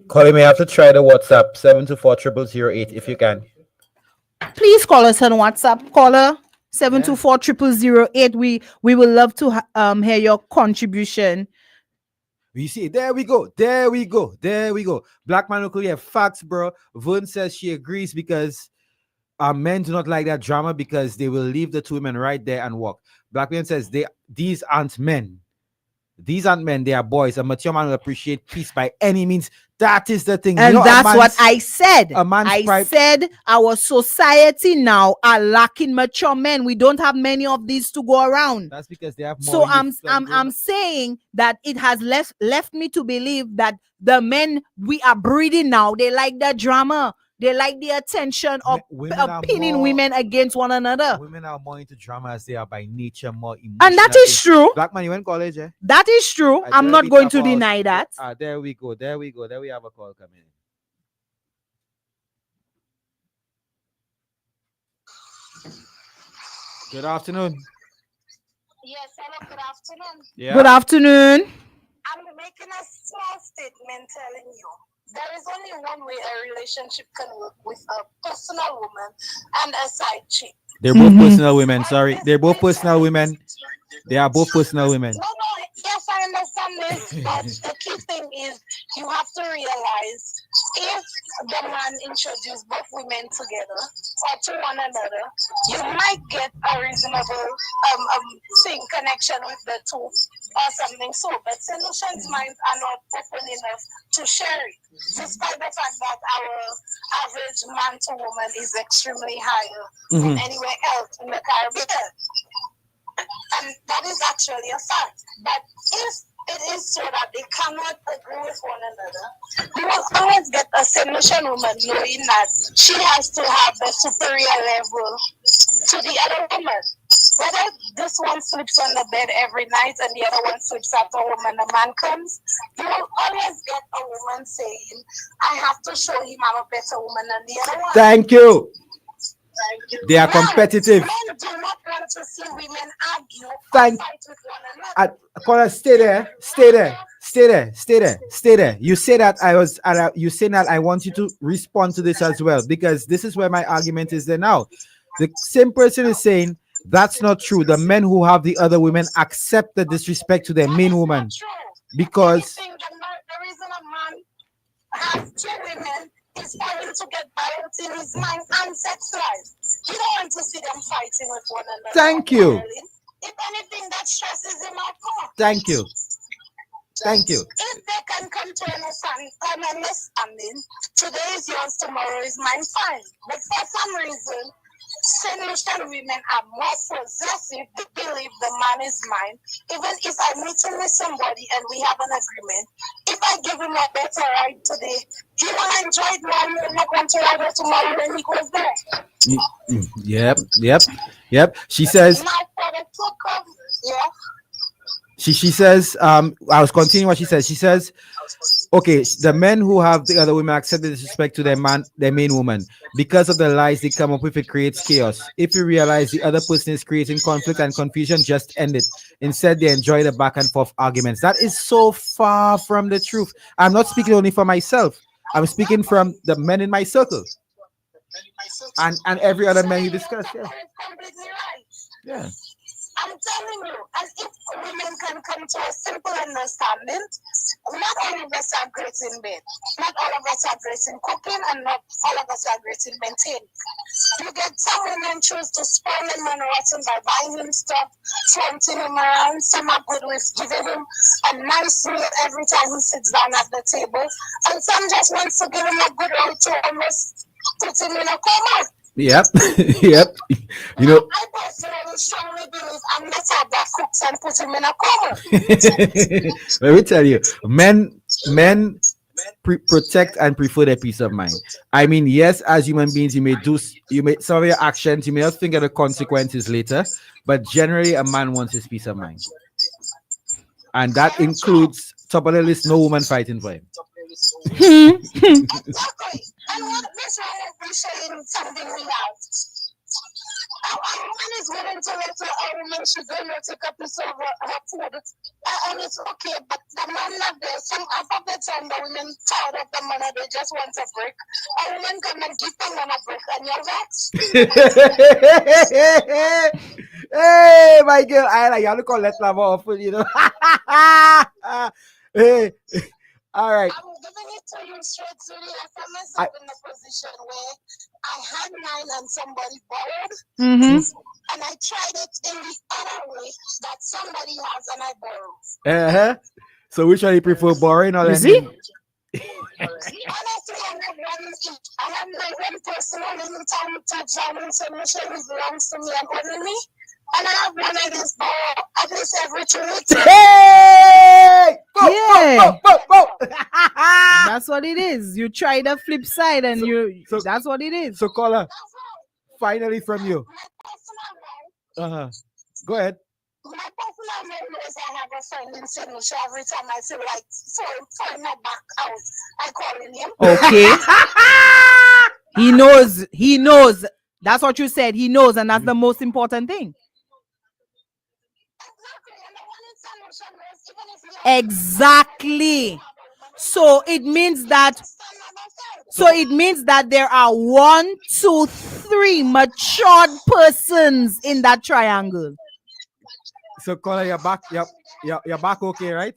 Call me. Have to try the WhatsApp 724-0008 if you can. Please call us on WhatsApp. Caller 724-0008. We will love to hear your contribution. You see, there we go. Black man local, yeah, facts, bro. Vern says she agrees because men do not like that drama because they will leave the two women right there and walk. Black man says these aren't men. These aren't men, they are boys. A mature man will appreciate peace by any means. That is the thing. And that's what I said. I said our society now are lacking mature men. We don't have many of these to go around. That's because they have more. So I'm saying that it has left me to believe that the men we are breeding now, they like the drama. They like the attention of pinning women against one another. Women are more into drama as they are by nature more emotional. And that is true. Black man, you went to college, eh? That is true. I'm not going to deny that. There we go. There we have a call coming in. Good afternoon. Yes, hello, good afternoon. Yeah. Good afternoon. I'm making a small statement telling you there is only one way a relationship can work with a personal woman and a side chick. They're both personal women. Sorry. They're both personal women. They are both personal women. No, yes, I understand this, but the key thing is you have to realize if the man introduced both women together or to one another, you might get a reasonable connection with the two or something so, but solutions minds are not open enough to share it, despite the fact that our average man to woman is extremely higher than anywhere else in the Caribbean. And that is actually a fact. But if it is so that they cannot agree with one another, you will always get a submission woman knowing that she has to have the superior level to the other woman. Whether this one sleeps on the bed every night and the other one sleeps after home and the man comes, you will always get a woman saying, I have to show him I'm a better woman than the other one. Thank you. They are competitive. Men do not want to see women argue or Thank fight with one another. Caller, stay there. You say that you say that I want you to respond to this as well, because this is where my argument is there now. The same person is saying that's not true. The men who have the other women accept the disrespect to their main woman because The reason a man has two women is for him to get balance in his mind and sex life. You don't want to see them fighting with one another. Thank you. If anything, that stresses him out more. Thank you. If they can come to an understanding, today is yours, tomorrow is mine, fine. But for some reason, St. Lucian women are more possessive. They believe the man is mine. Even if I meet him with somebody and we have an agreement, if I give him a better ride today, he will enjoy it more. He will not want to ride it tomorrow when he goes there. Yep. She says. She says, I was continuing what she says. She says, okay, the men who have the other women accept the disrespect to their main woman. Because of the lies they come up with, it creates chaos. If you realize the other person is creating conflict and confusion, just end it. Instead, they enjoy the back and forth arguments. That is so far from the truth. I'm not speaking only for myself. I'm speaking from the men in my circle. And every other man you discuss. Yeah. I'm telling you, and if women can come to a simple understanding, not all of us are great in bed. Not all of us are great in cooking, and not all of us are great in maintaining. You get some women choose to spoil him and rotten by buying him stuff, flaunting him around. Some are good with giving him a nice meal every time he sits down at the table. And some just wants to give him a good old to almost put him in a coma. Yep. Yep. You know, I personally strongly believe I'm not a that cooks and put him in a coma. let me tell you, men protect and prefer their peace of mind. I mean, yes, as human beings, you may some of your actions, you may not think of the consequences later, but generally, a man wants his peace of mind, and that includes top of the list, no woman fighting for him. Exactly. And what this one is appreciating something we have. A woman is willing to let a woman she go and take a piece of her food, and it's okay, but the man not there. Some half of the time the women tired of the money, they just want a break. A woman come and give the man a break, and you're vexed. Hey, my girl, I like you to call Lettre more often, you know. Hey, all right. I'm giving it to you straight to the I found myself in a position where I had mine and somebody borrowed, and I tried it in the other way that somebody has and I borrowed. So which one you prefer, borrowing or Is it? Honestly, I have my one personal little time to jam and solution belongs to me and only me. And I have one of these at least every 2 weeks. Hey! Go. That's what it is. You try the flip side and that's what it is. So caller, finally from you. Go ahead. My personal memory is I have a friend in Sydney, so every time I feel like throwing my back out, I call him. Okay. He knows. That's what you said. He knows, and that's the most important thing. Exactly. So it means that there are 1, 2, 3 matured persons in that triangle. So caller, your back, your back okay, right?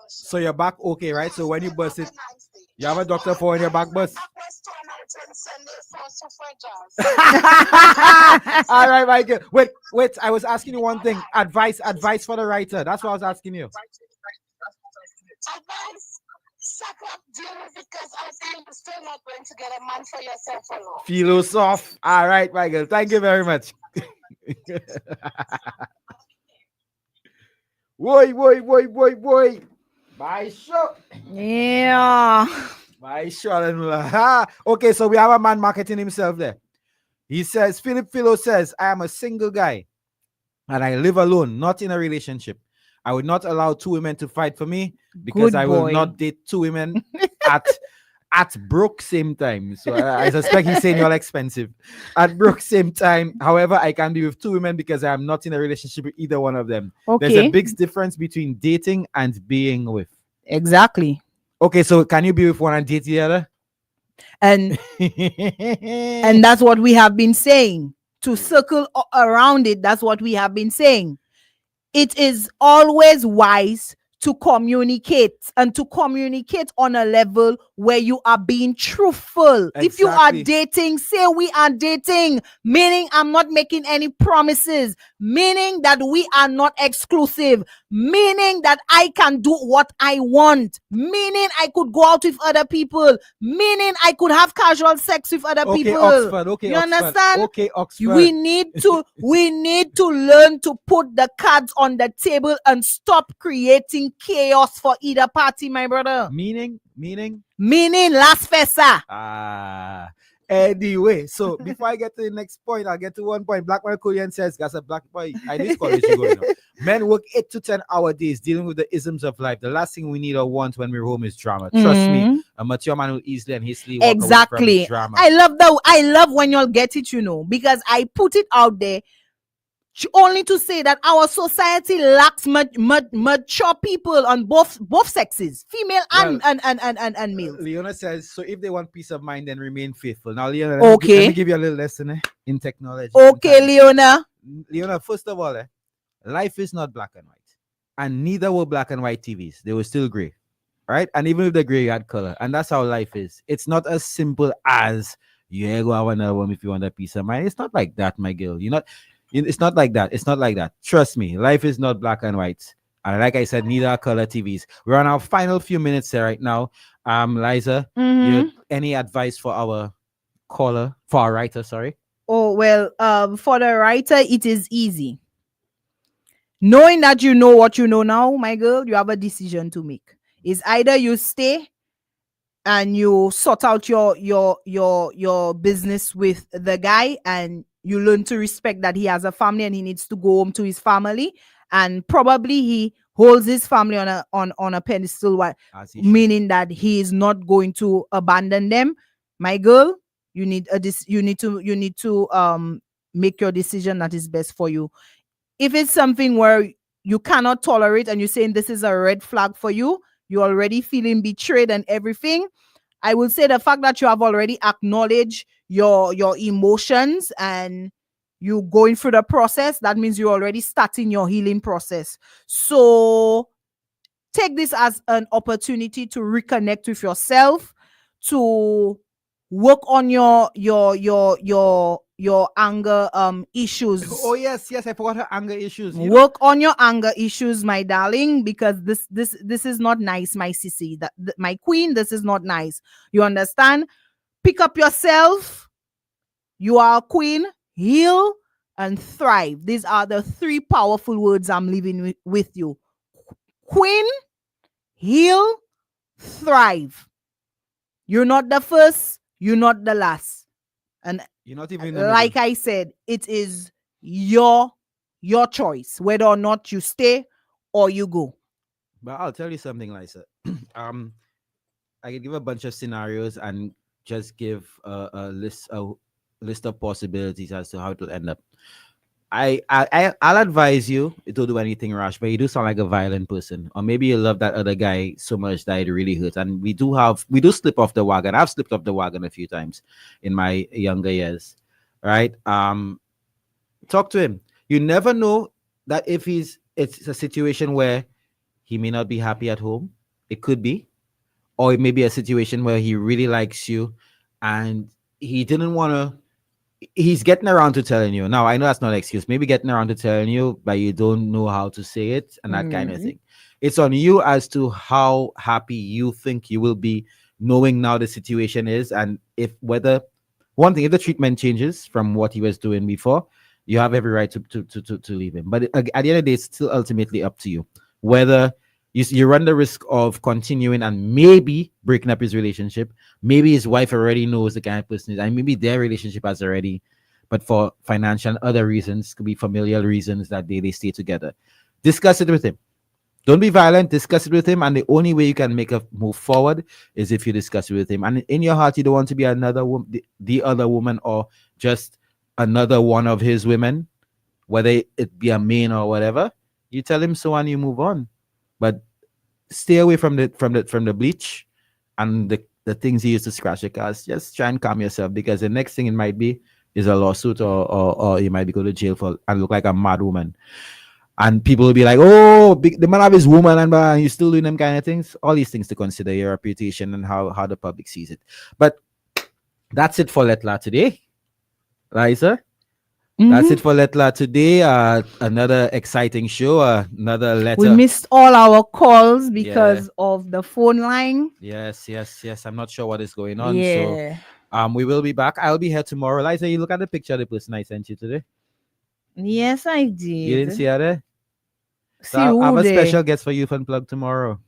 So your back okay, right? So when you bust it, you have a doctor for when your back bust. All right, Michael. Wait. I was asking you one thing. Advice for the writer. That's what I was asking you. Advice, suck up, deal with it, because I think you're still not going to get a man for yourself alone. Philosoph. All right, Michael. Thank you very much. Boy. Bye, show. Yeah. Bye, show. Okay, so we have a man marketing himself there. He says, Philip Philo says, I am a single guy and I live alone, not in a relationship. I would not allow 2 women to fight for me because I will not date 2 women at broke same time. So I suspect he's saying you're expensive. At broke same time. However, I can be with 2 women because I am not in a relationship with either one of them. Okay. There's a big difference between dating and being with. Exactly. Okay, so can you be with one and date the other? And that's what we have been saying. To circle around it, that's what we have been saying. It is always wise to communicate, and to communicate on a level where you are being truthful. Exactly. If you are dating, say we are dating, meaning I'm not making any promises, meaning that we are not exclusive, meaning that I can do what I want, meaning I could go out with other people, meaning I could have casual sex with other people. Oxford, you understand? Okay, Oxford. We need to learn to put the cards on the table and stop creating chaos for either party, my brother. Meaning Las Fesa. Anyway, so before I get to the next point, I'll get to one point. Black man Korean says, "That's a black boy. I need college to go. You know. Men work 8 to 10 hour days dealing with the isms of life. The last thing we need or want when we're home is drama. Trust me, a mature man will easily and hastily walk away from drama. I love when y'all get it, you know, because I put it out there. only to say that our society lacks mature people on both sexes, female and male. Leona says, so if they want peace of mind, then remain faithful. Now, Leona, let me give you a little lesson in technology. Okay, Leona. Leona, first of all, life is not black and white. And neither were black and white TVs. They were still gray. Right? And even if the gray had color. And that's how life is. It's not as simple as go have another one if you want a peace of mind. It's not like that, my girl. It's not like that. It's not like that. Trust me, life is not black and white. And like I said, neither are color TVs. We're on our final few minutes here right now. Liza, any advice for our caller, for our writer, sorry? Oh, well, for the writer, it is easy. Knowing that you know what you know now, my girl, you have a decision to make. It's either you stay and you sort out your business with the guy and you learn to respect that he has a family and he needs to go home to his family, and probably he holds his family on a pedestal, meaning that he is not going to abandon them. My girl, you need to make your decision that is best for you. If it's something where you cannot tolerate and you're saying this is a red flag for you, you're already feeling betrayed and everything, I will say the fact that you have already acknowledged your emotions and you going through the process, that means you're already starting your healing process. So take this as an opportunity to reconnect with yourself, to work on your anger issues. Oh yes, I forgot her anger issues. Work on your anger issues, my darling, because this is not nice, my sissy. My queen, this is not nice. You understand? Pick up yourself. You are a queen. Heal and thrive. These are the 3 powerful words I'm leaving with you. Queen, heal, thrive. You're not the first. You're not the last. And you're not even like I said, it is your choice whether or not you stay or you go. But I'll tell you something, Lisa. I can give a bunch of scenarios and just give a list of possibilities as to how it will end up. I'll advise you don't do anything rash, but you do sound like a violent person, or maybe you love that other guy so much that it really hurts. And we do slip off the wagon. I've slipped off the wagon a few times in my younger years, right? Talk to him. You never know that if it's a situation where he may not be happy at home. It could be, or it may be a situation where he really likes you, and he didn't want to. He's getting around to telling you. Now, I know that's not an excuse. Maybe getting around to telling you, but you don't know how to say it and that kind of thing. It's on you as to how happy you think you will be knowing now the situation is. And if the treatment changes from what he was doing before, you have every right to leave him. But at the end of the day, it's still ultimately up to you. Whether you run the risk of continuing and maybe breaking up his relationship. Maybe his wife already knows the kind of person he is, and maybe their relationship has already, but for financial and other reasons, could be familial reasons that they stay together. Discuss it with him. Don't be violent. Discuss it with him, and the only way you can make a move forward is if you discuss it with him. And in your heart, you don't want to be another the other woman, or just another one of his women, whether it be a man or whatever. You tell him so, and you move on. But stay away from the bleach and the things he used to scratch your cars. Just try and calm yourself, because the next thing it might be is a lawsuit, or you might be go to jail and look like a mad woman. And people will be like, oh, the man have his woman and you still doing them kind of things. All these things to consider, your reputation and how the public sees it. But that's it for Lettre today, Liza. That's it for Lettre today. Another exciting show. Another letter. We missed all our calls because of the phone line. Yes. I'm not sure what is going on. Yeah. So we will be back. I'll be here tomorrow. Liza, you look at the picture of the person I sent you today. Yes, I did. You didn't see her there? So I have a special guest for Youth Unplugged tomorrow.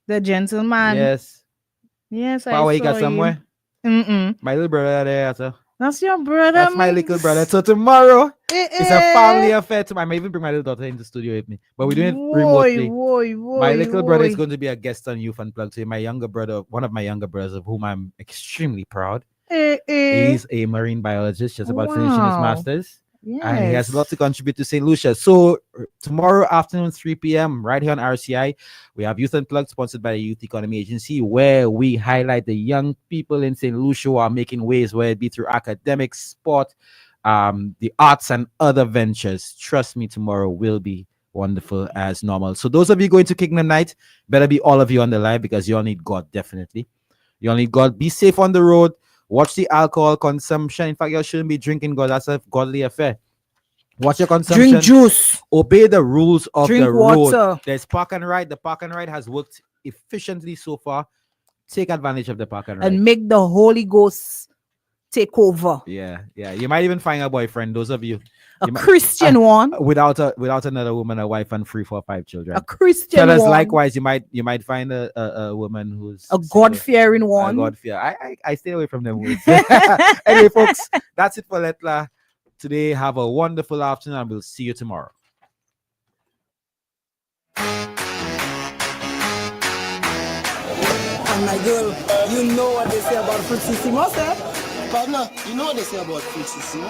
The gentleman. Yes. Yes, I saw you. got somewhere? My little brother there. So. That's your brother. That's my little brother. So tomorrow, it's a family affair. I may even bring my little daughter in the studio with me. But we're doing it remotely. My little brother is going to be a guest on Youth Unplugged. So my younger brother, one of my younger brothers, of whom I'm extremely proud. He's a marine biologist, just about finishing his master's. And he has a lot to contribute to St. Lucia. So tomorrow afternoon, 3 p.m., right here on RCI, we have Youth Unplugged, sponsored by the Youth Economy Agency, where we highlight the young people in St. Lucia who are making waves, whether it be through academics, sport, the arts, and other ventures. Trust me, tomorrow will be wonderful as normal. So those of you going to Kingdom Night, better be all of you on the live, because you all need God, definitely. You all need God. Be safe on the road. Watch the alcohol consumption. In fact, you shouldn't be drinking God. That's a godly affair. Watch your consumption. Drink juice. Obey the rules of Drink the road. water. There's park and ride. The park and ride has worked efficiently so far. Take advantage of the park and ride. And make the Holy Ghost take over. Yeah. You might even find a boyfriend. Those of you. Christian one. Without another woman, a wife, and 3, 4, 5 children. A Christian Fellas, one. likewise, you might find a woman who's a God-fearing one. I stay away from them words. Anyway, folks, that's it for Lettre today. Have a wonderful afternoon, and we'll see you tomorrow. And my girl, you know what they say about Fruitsissimo, eh? Partner, you know what they say about Fruitsissimo?